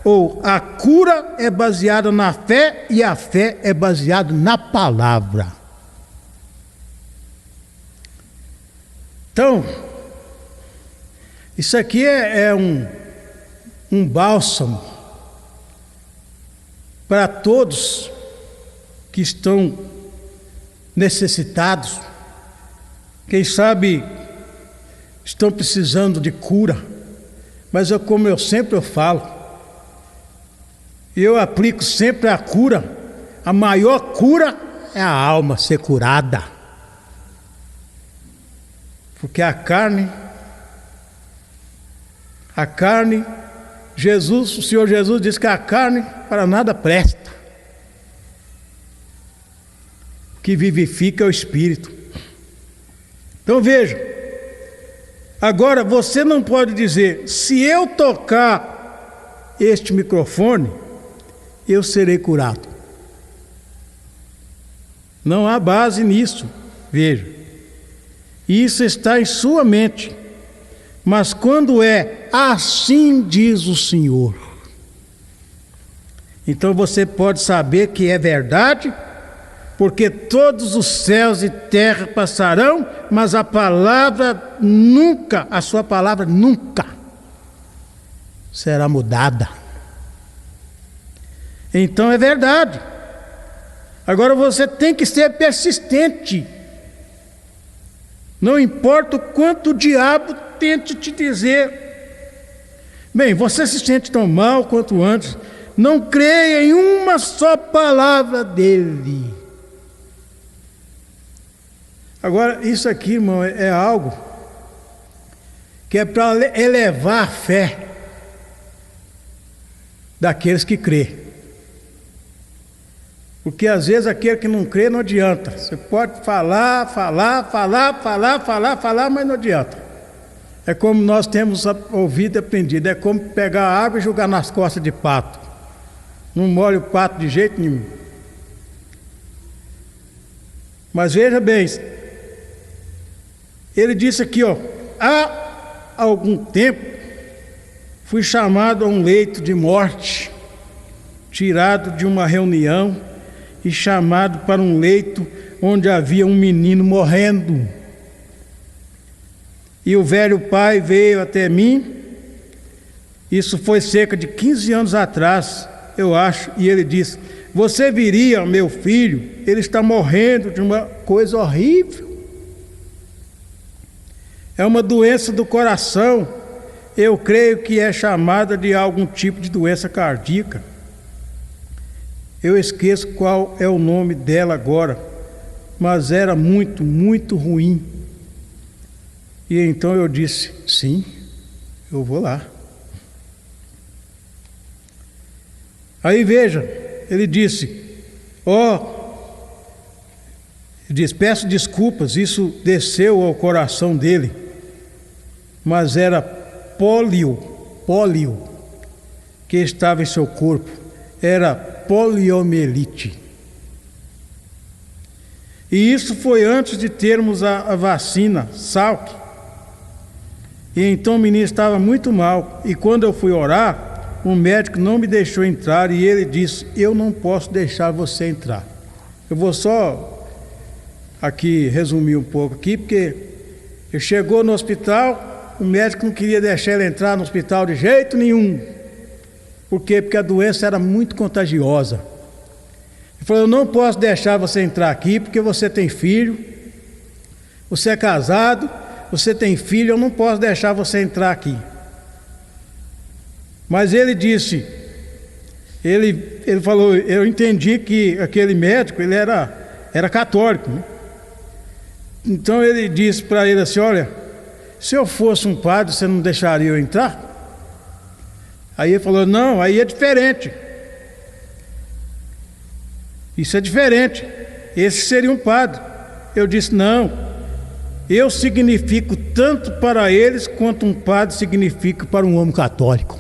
ou a cura é baseada na fé, e a fé é baseada na palavra. Então, isso aqui é um bálsamo para todos que estão necessitados, quem sabe estão precisando de cura, mas como eu sempre falo, eu aplico sempre a cura. A maior cura é a alma ser curada, porque a carne, o Senhor Jesus disse que a carne para nada presta, o que vivifica é o Espírito. Então veja, agora você não pode dizer: se eu tocar este microfone, eu serei curado. Não há base nisso, veja. e isso está em sua mente. Mas quando é assim diz o Senhor, então você pode saber que é verdade, porque todos os céus e terra passarão, mas a palavra nunca, a sua palavra nunca será mudada. Então é verdade. Agora você tem que ser persistente. Não importa o quanto o diabo tente te dizer. Bem, você se sente tão mal quanto antes. Não creia em uma só palavra dele. Agora, isso aqui, irmão, é algo que é para elevar a fé daqueles que crê. Porque às vezes aquele que não crê não adianta. Você pode falar, mas não adianta. É como nós temos ouvido e aprendido. É como pegar a água e jogar nas costas de pato. Não molha o pato de jeito nenhum. Mas veja bem, ele disse aqui, ó, há algum tempo fui chamado a um leito de morte, tirado de uma reunião e chamado para um leito onde havia um menino morrendo. E o velho pai veio até mim, isso foi cerca de 15 anos atrás, eu acho, e ele disse: você viria, meu filho, ele está morrendo de uma coisa horrível. É uma doença do coração, eu creio que é chamada de algum tipo de doença cardíaca. Eu esqueço qual é o nome dela agora, mas era muito, muito ruim. E então eu disse: sim, eu vou lá. Aí veja, ele disse: peço desculpas, isso desceu ao coração dele, mas era pólio que estava em seu corpo, era poliomielite. E isso foi antes de termos a vacina Salk. E então o menino estava muito mal, e quando eu fui orar, o médico não me deixou entrar, e ele disse: eu não posso deixar você entrar. Eu vou só aqui resumir um pouco aqui, porque ele chegou no hospital, o médico não queria deixar ele entrar no hospital de jeito nenhum. Por quê? Porque a doença era muito contagiosa. Ele falou: eu não posso deixar você entrar aqui, porque você tem filho, você é casado, você tem filho, eu não posso deixar você entrar aqui. Mas ele disse, ele falou, eu entendi que aquele médico, ele era católico, né? Então ele disse para ele assim: olha, se eu fosse um padre, você não deixaria eu entrar? Aí ele falou: não, aí é diferente. Isso é diferente. Esse seria um padre. Eu disse: não, eu significo tanto para eles quanto um padre significa para um homem católico.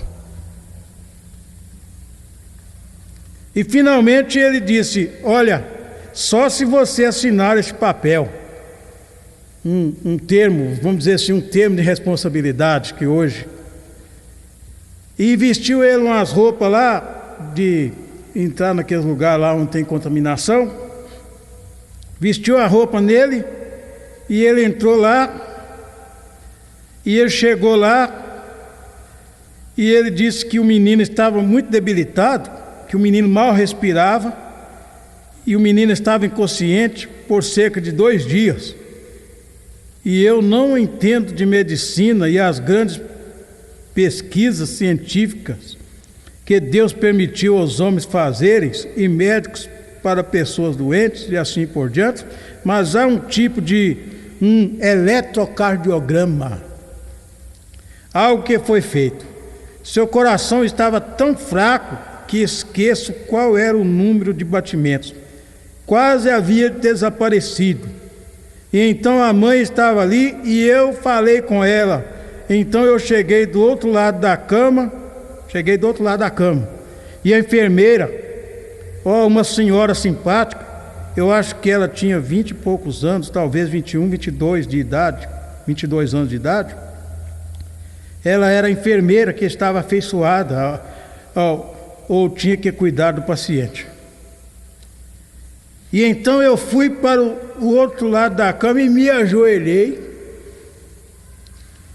E finalmente ele disse: olha, só se você assinar esse papel, um termo, vamos dizer assim, um termo de responsabilidade que hoje. E vestiu ele umas roupas lá, de entrar naquele lugar lá onde tem contaminação. Vestiu a roupa nele, e ele entrou lá, e ele chegou lá, e ele disse que o menino estava muito debilitado, que o menino mal respirava, e o menino estava inconsciente por cerca de 2 dias. E eu não entendo de medicina e as grandes pesquisas científicas que Deus permitiu aos homens fazerem, e médicos para pessoas doentes e assim por diante, mas há um tipo de eletrocardiograma, algo que foi feito. Seu coração estava tão fraco que esqueço qual era o número de batimentos, quase havia desaparecido. E então a mãe estava ali e eu falei com ela. Então eu cheguei do outro lado da cama, e a enfermeira, uma senhora simpática, eu acho que ela tinha 20 e poucos anos, talvez 21, 22 de idade, 22 anos de idade. Ela era enfermeira que estava afeiçoada ou tinha que cuidar do paciente. E então eu fui para o outro lado da cama e me ajoelhei.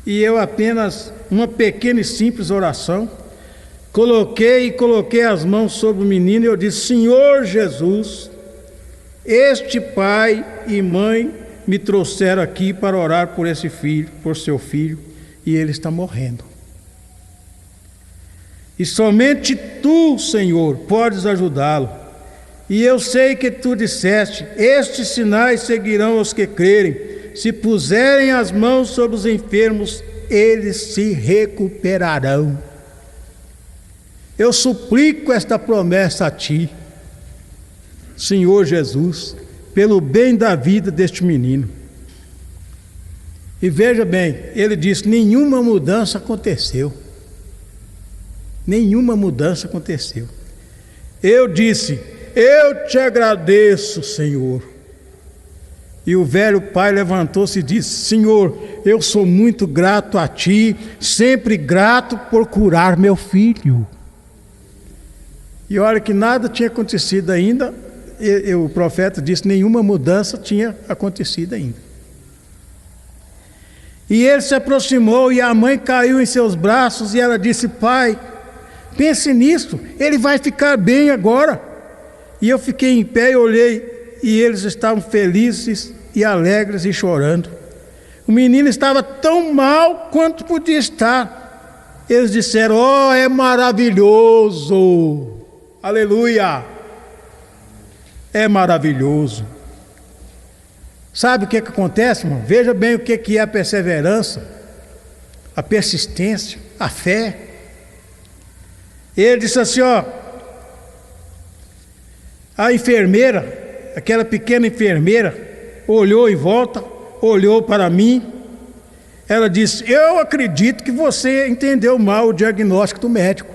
E eu apenas, uma pequena e simples oração, coloquei as mãos sobre o menino e eu disse: Senhor Jesus, este pai e mãe me trouxeram aqui para orar por esse filho, por seu filho, e ele está morrendo. E somente tu, Senhor, podes ajudá-lo. E eu sei que tu disseste: estes sinais seguirão os que crerem. Se puserem as mãos sobre os enfermos, eles se recuperarão. Eu suplico esta promessa a ti, Senhor Jesus, pelo bem da vida deste menino. E veja bem, ele disse: nenhuma mudança aconteceu. Nenhuma mudança aconteceu. Eu disse: eu te agradeço, Senhor. E o velho pai levantou-se e disse: Senhor, eu sou muito grato a ti, sempre grato por curar meu filho. E olha que nada tinha acontecido ainda, o profeta disse: nenhuma mudança tinha acontecido ainda. E ele se aproximou e a mãe caiu em seus braços e ela disse: pai, pense nisso, ele vai ficar bem agora. E eu fiquei em pé e olhei, e eles estavam felizes e alegres e chorando. O menino estava tão mal quanto podia estar. Eles disseram: oh, é maravilhoso, aleluia, é maravilhoso. Sabe o que acontece, irmão? Veja bem o que é a perseverança, a persistência, a fé. Ele disse assim, ó, a enfermeira, aquela pequena enfermeira, olhou em volta, olhou para mim. Ela disse: eu acredito que você entendeu mal o diagnóstico do médico.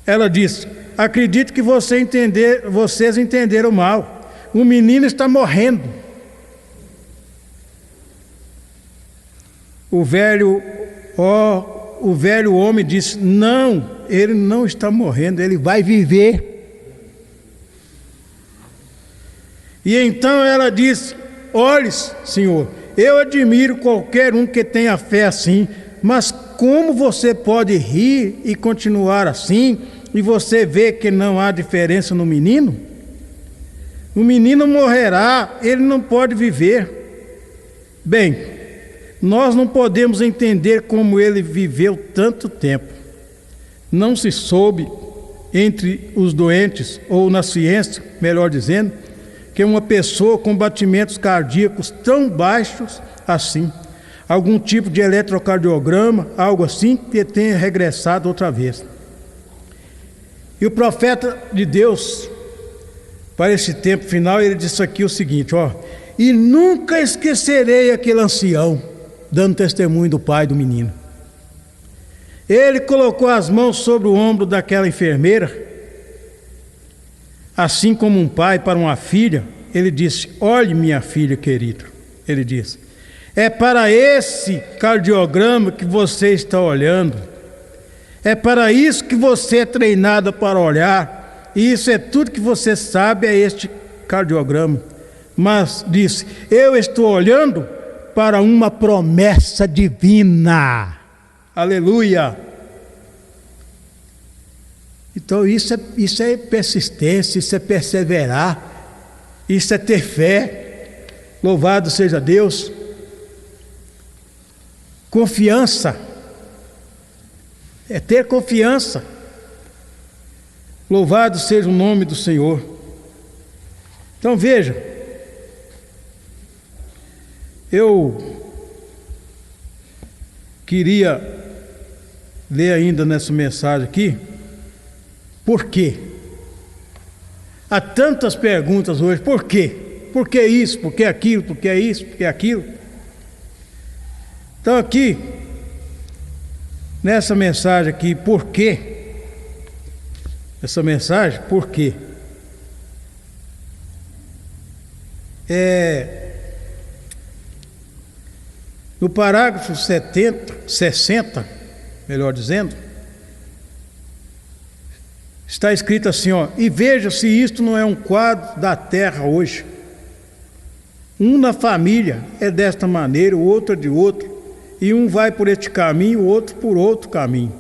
Ela disse: acredito que vocês entenderam mal. O menino está morrendo. O velho homem disse: não, ele não está morrendo, ele vai viver. E então ela disse: olhe, Senhor, eu admiro qualquer um que tenha fé assim, mas como você pode rir e continuar assim, e você vê que não há diferença no menino? O menino morrerá, ele não pode viver. Bem, nós não podemos entender como ele viveu tanto tempo. Não se soube entre os doentes, ou na ciência, melhor dizendo, que uma pessoa com batimentos cardíacos tão baixos assim, algum tipo de eletrocardiograma, algo assim, que tenha regressado outra vez. E o profeta de Deus, para esse tempo final, ele disse aqui o seguinte, ó: e nunca esquecerei aquele ancião, dando testemunho do pai do menino. Ele colocou as mãos sobre o ombro daquela enfermeira, assim como um pai para uma filha. Ele disse: olhe, minha filha querida, ele disse, é para esse cardiograma que você está olhando, é para isso que você é treinada para olhar, e isso é tudo que você sabe, é este cardiograma. Mas disse: eu estou olhando para uma promessa divina. Aleluia! Então isso é persistência, isso é perseverar, isso é ter fé. Louvado seja Deus. Confiança, é ter confiança. Louvado seja o nome do Senhor. Então veja, eu queria ler ainda nessa mensagem aqui, por quê? Há tantas perguntas hoje, por quê? Por que isso? Por que aquilo? Por que isso? Por que aquilo? Então aqui, nessa mensagem aqui, por quê? Essa mensagem, por quê? No parágrafo 60, melhor dizendo, está escrito assim, e veja se isto não é um quadro da terra hoje. Um na família é desta maneira, o outro é de outro, e um vai por este caminho, o outro por outro caminho.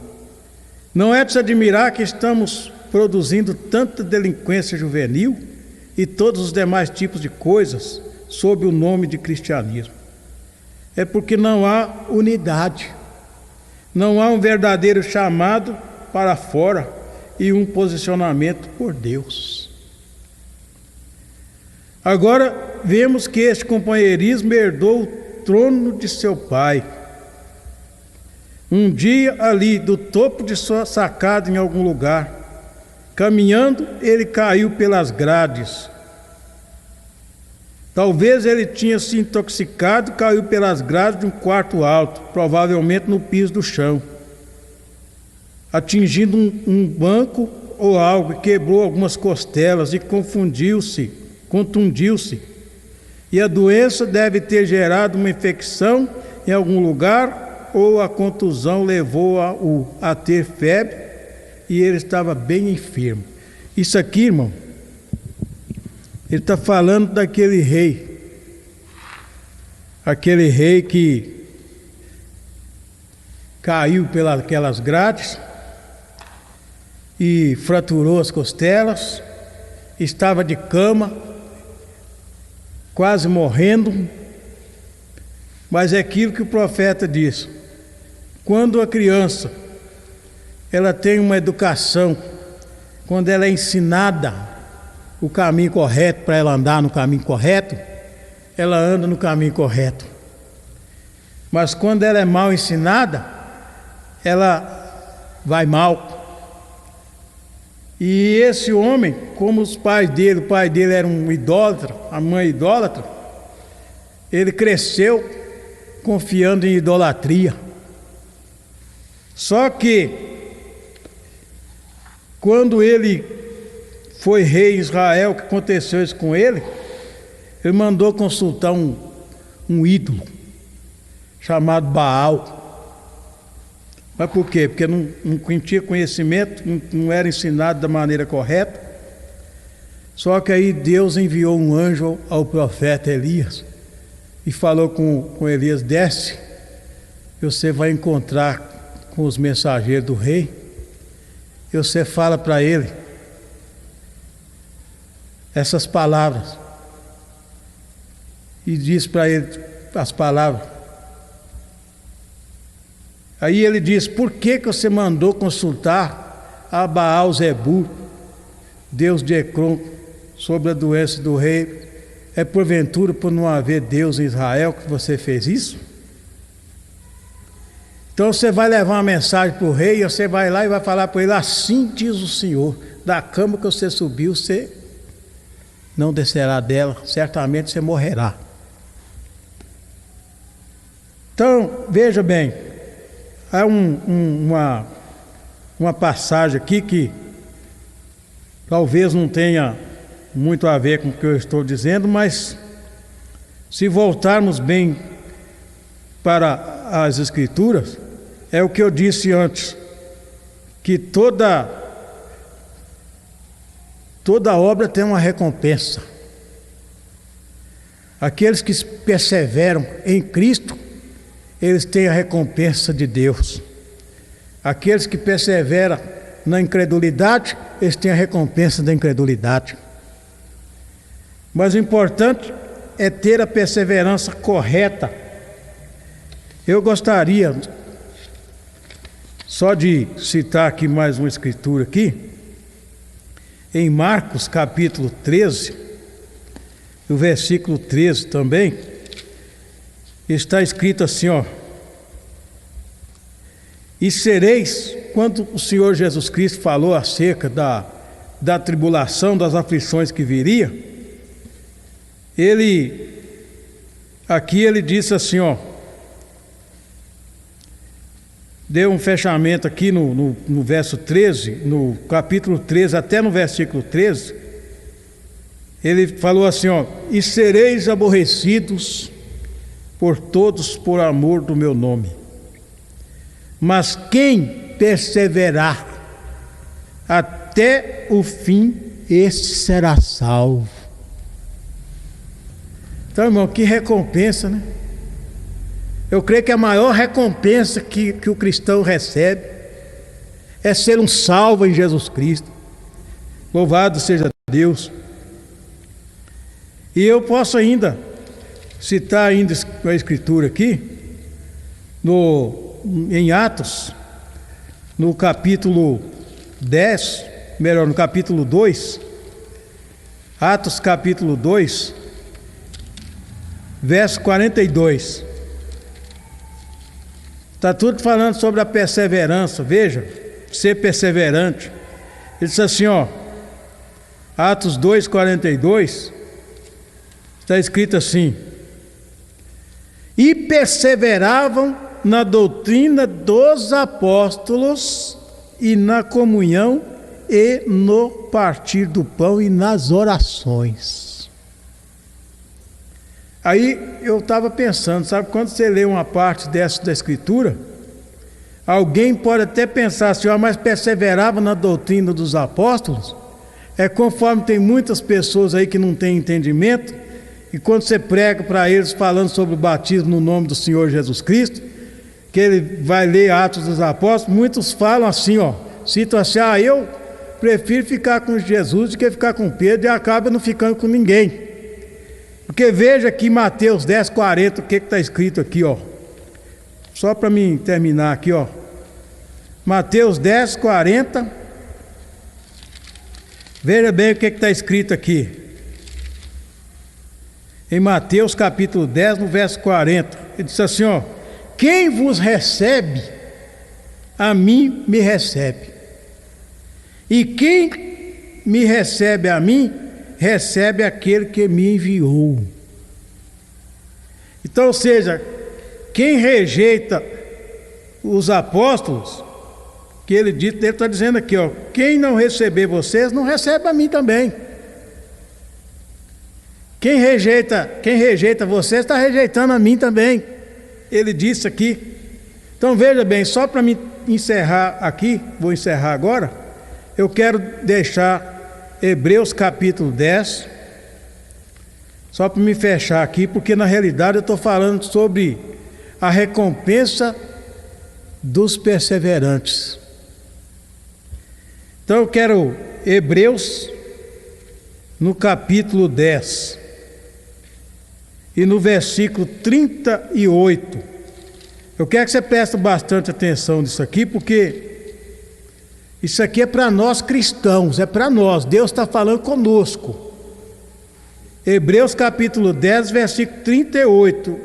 Não é de se admirar que estamos produzindo tanta delinquência juvenil e todos os demais tipos de coisas sob o nome de cristianismo. É porque não há unidade, não há um verdadeiro chamado para fora e um posicionamento por Deus. Agora vemos que este companheirismo herdou o trono de seu pai. Um dia ali do topo de sua sacada em algum lugar, caminhando, ele caiu pelas grades. Talvez ele tinha se intoxicado e caiu pelas grades de um quarto alto, provavelmente no piso do chão, atingindo um banco ou algo, e quebrou algumas costelas e contundiu-se. E a doença deve ter gerado uma infecção em algum lugar, ou a contusão levou-o a ter febre, e ele estava bem enfermo. Isso aqui, irmão, ele está falando daquele rei que caiu pelas grades e fraturou as costelas, estava de cama, quase morrendo, mas é aquilo que o profeta diz: quando a criança ela tem uma educação, quando ela é ensinada o caminho correto para ela andar no caminho correto, ela anda no caminho correto. Mas quando ela é mal ensinada, ela vai mal. E esse homem, como o pai dele era um idólatra, a mãe idólatra, ele cresceu confiando em idolatria. Só que quando ele foi rei em Israel, que aconteceu isso com ele, ele mandou consultar um ídolo chamado Baal. Mas por quê? Porque não tinha conhecimento, não era ensinado da maneira correta. Só que aí Deus enviou um anjo ao profeta Elias e falou com Elias: desce, e você vai encontrar com os mensageiros do rei, e você fala para ele essas palavras, e diz para ele as palavras. Aí ele diz: por que você mandou consultar a Baal-zebul, Deus de Ecrom, sobre a doença do rei? É porventura por não haver Deus em Israel que você fez isso? Então você vai levar uma mensagem para o rei, e você vai lá e vai falar para ele: assim diz o Senhor, da cama que você subiu, você não descerá dela, certamente você morrerá. Então, veja bem, há uma passagem aqui que talvez não tenha muito a ver com o que eu estou dizendo, mas se voltarmos bem para as Escrituras, é o que eu disse antes, que toda obra tem uma recompensa. Aqueles que perseveram em Cristo, eles têm a recompensa de Deus. Aqueles que perseveram na incredulidade, eles têm a recompensa da incredulidade. Mas o importante é ter a perseverança correta. Eu gostaria só de citar aqui mais uma escritura aqui, em Marcos capítulo 13, no versículo 13 também, está escrito assim, e sereis, quando o Senhor Jesus Cristo falou acerca da tribulação, das aflições que viria, ele disse assim, deu um fechamento aqui no verso 13, no capítulo 13 até no versículo 13, Ele falou assim, ó: e sereis aborrecidos por todos por amor do meu nome. Mas quem perseverar até o fim, este será salvo. Então, irmão, que recompensa, né? Eu creio que a maior recompensa que o cristão recebe é ser um salvo em Jesus Cristo. Louvado seja Deus. E eu posso ainda citar ainda a Escritura aqui, em Atos, no capítulo 10, melhor, no capítulo 2, Atos capítulo 2, verso 42. Está tudo falando sobre a perseverança, veja, ser perseverante. Ele diz assim, ó, Atos 2, 42, está escrito assim: e perseveravam na doutrina dos apóstolos e na comunhão e no partir do pão e nas orações. Aí eu estava pensando, sabe, quando você lê uma parte dessa da Escritura, alguém pode até pensar assim, mas perseverava na doutrina dos apóstolos? É conforme tem muitas pessoas aí que não têm entendimento, e quando você prega para eles falando sobre o batismo no nome do Senhor Jesus Cristo, que ele vai ler Atos dos Apóstolos, muitos falam assim, ó, citam assim, eu prefiro ficar com Jesus do que ficar com Pedro, e acaba não ficando com ninguém. Porque veja aqui Mateus 10, 40, o que está escrito aqui, ó. Só para mim terminar aqui, ó. Mateus 10, 40. Veja bem o que está escrito aqui. Em Mateus capítulo 10, no verso 40. Ele diz assim, ó: quem vos recebe, a mim me recebe. E quem me recebe a mim, recebe aquele que me enviou. Então, ou seja, quem rejeita os apóstolos, que ele está dizendo aqui, ó, quem não receber vocês, não recebe a mim também. Quem rejeita vocês, está rejeitando a mim também. Ele disse aqui. Então veja bem, só para me encerrar aqui, vou encerrar agora, eu quero deixar Hebreus capítulo 10, só para me fechar aqui, porque na realidade eu estou falando sobre a recompensa dos perseverantes. Então eu quero Hebreus, no capítulo 10, e no versículo 38. Eu quero que você preste bastante atenção nisso aqui, porque isso aqui é para nós cristãos, é para nós, Deus está falando conosco. Hebreus capítulo 10, versículo 38.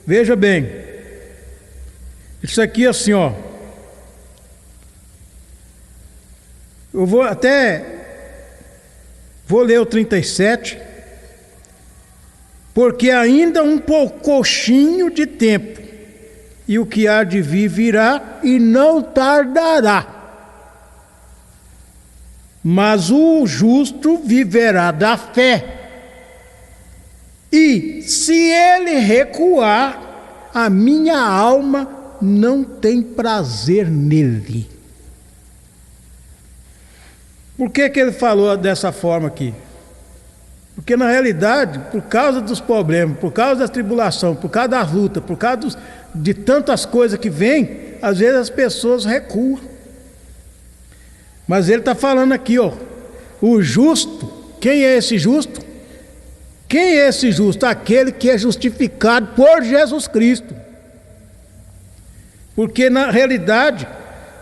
Veja bem, isso aqui assim, ó. Eu vou ler o 37, porque ainda um poucochinho de tempo, e o que há de vir virá, e não tardará. Mas o justo viverá da fé, e se ele recuar, a minha alma não tem prazer nele. Por que ele falou dessa forma aqui? Porque na realidade, por causa dos problemas, por causa da tribulação, por causa da luta, por causa de tantas coisas que vêm, às vezes as pessoas recuam. Mas ele está falando aqui, ó, o justo. Quem é esse justo? Quem é esse justo? Aquele que é justificado por Jesus Cristo. Porque na realidade,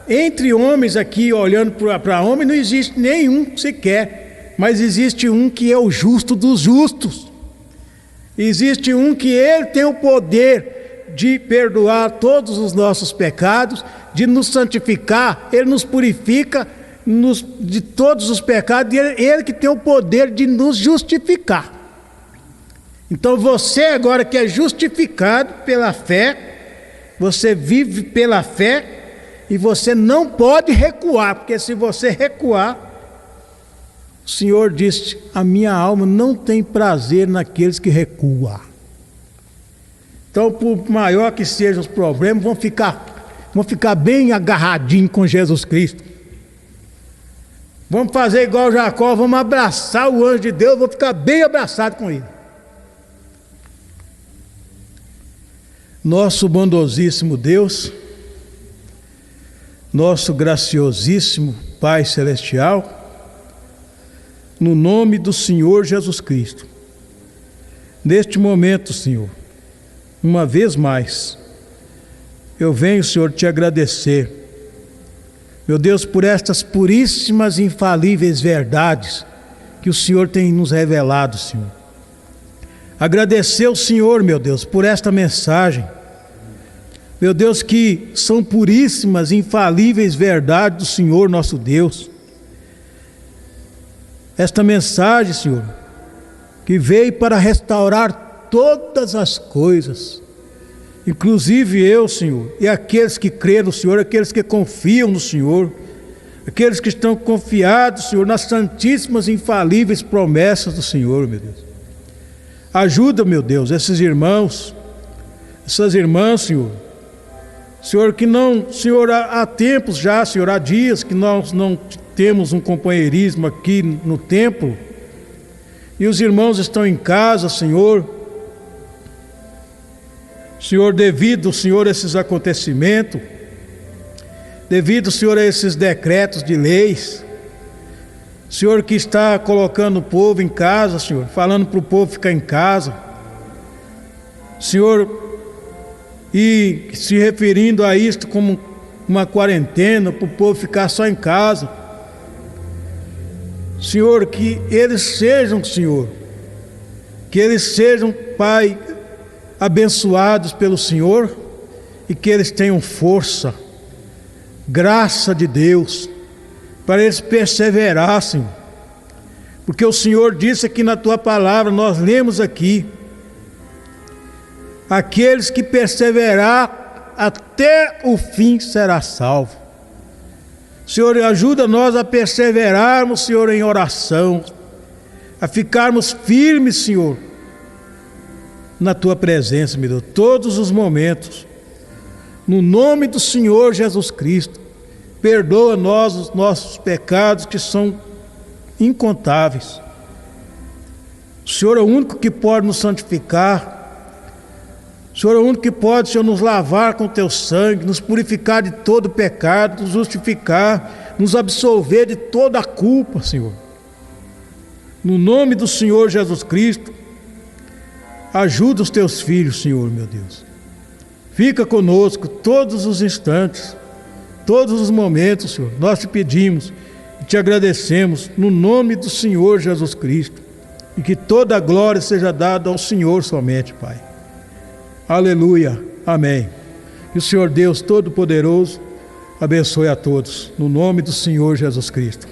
entre homens aqui, olhando para homem, não existe nenhum sequer, mas existe um que é o justo dos justos. Existe um que ele tem o poder de perdoar todos os nossos pecados, de nos santificar, ele nos purifica de todos os pecados, e ele que tem o poder de nos justificar. Então você agora que é justificado pela fé, você vive pela fé, e você não pode recuar, porque se você recuar, O Senhor disse: a minha alma não tem prazer naqueles que recuam. Então, por maior que sejam os problemas, vão ficar bem agarradinhos com Jesus Cristo. Vamos fazer igual Jacó, vamos abraçar o anjo de Deus, vou ficar bem abraçado com ele. Nosso bondosíssimo Deus, nosso graciosíssimo Pai Celestial, no nome do Senhor Jesus Cristo, neste momento, Senhor, uma vez mais, eu venho, Senhor, te agradecer, meu Deus, por estas puríssimas e infalíveis verdades que o Senhor tem nos revelado, Senhor. Agradecer ao Senhor, meu Deus, por esta mensagem, meu Deus, que são puríssimas e infalíveis verdades do Senhor nosso Deus. Esta mensagem, Senhor, que veio para restaurar todas as coisas, inclusive eu, Senhor, e aqueles que creem no Senhor, aqueles que confiam no Senhor, aqueles que estão confiados, Senhor, nas santíssimas e infalíveis promessas do Senhor, meu Deus. Ajuda, meu Deus, esses irmãos, essas irmãs, Senhor, Senhor, que não, Senhor, há tempos já, Senhor, há dias que nós não temos um companheirismo aqui no templo, e os irmãos estão em casa, Senhor, devido, Senhor, a esses acontecimentos, devido, Senhor, a esses decretos de leis, Senhor, que está colocando o povo em casa, Senhor, falando para o povo ficar em casa, Senhor, e se referindo a isto como uma quarentena, para o povo ficar só em casa, Senhor, que eles sejam, Senhor, Pai, abençoados pelo Senhor, e que eles tenham força, graça de Deus, para eles perseverassem, porque o Senhor disse aqui na tua palavra, nós lemos aqui, aqueles que perseverar até o fim será salvo. Senhor, ajuda nós a perseverarmos, Senhor, em oração, a ficarmos firmes, Senhor, na tua presença, meu Deus, todos os momentos, no nome do Senhor Jesus Cristo. Perdoa nós os nossos pecados, que são incontáveis. O Senhor é o único que pode nos santificar. O Senhor é o único que pode, Senhor, nos lavar com o teu sangue, nos purificar de todo pecado, nos justificar, nos absolver de toda a culpa, Senhor. No nome do Senhor Jesus Cristo, ajuda os teus filhos, Senhor, meu Deus. Fica conosco todos os instantes, todos os momentos, Senhor. Nós te pedimos e te agradecemos no nome do Senhor Jesus Cristo, e que toda a glória seja dada ao Senhor somente, Pai. Aleluia, amém. Que o Senhor Deus Todo-Poderoso abençoe a todos, no nome do Senhor Jesus Cristo.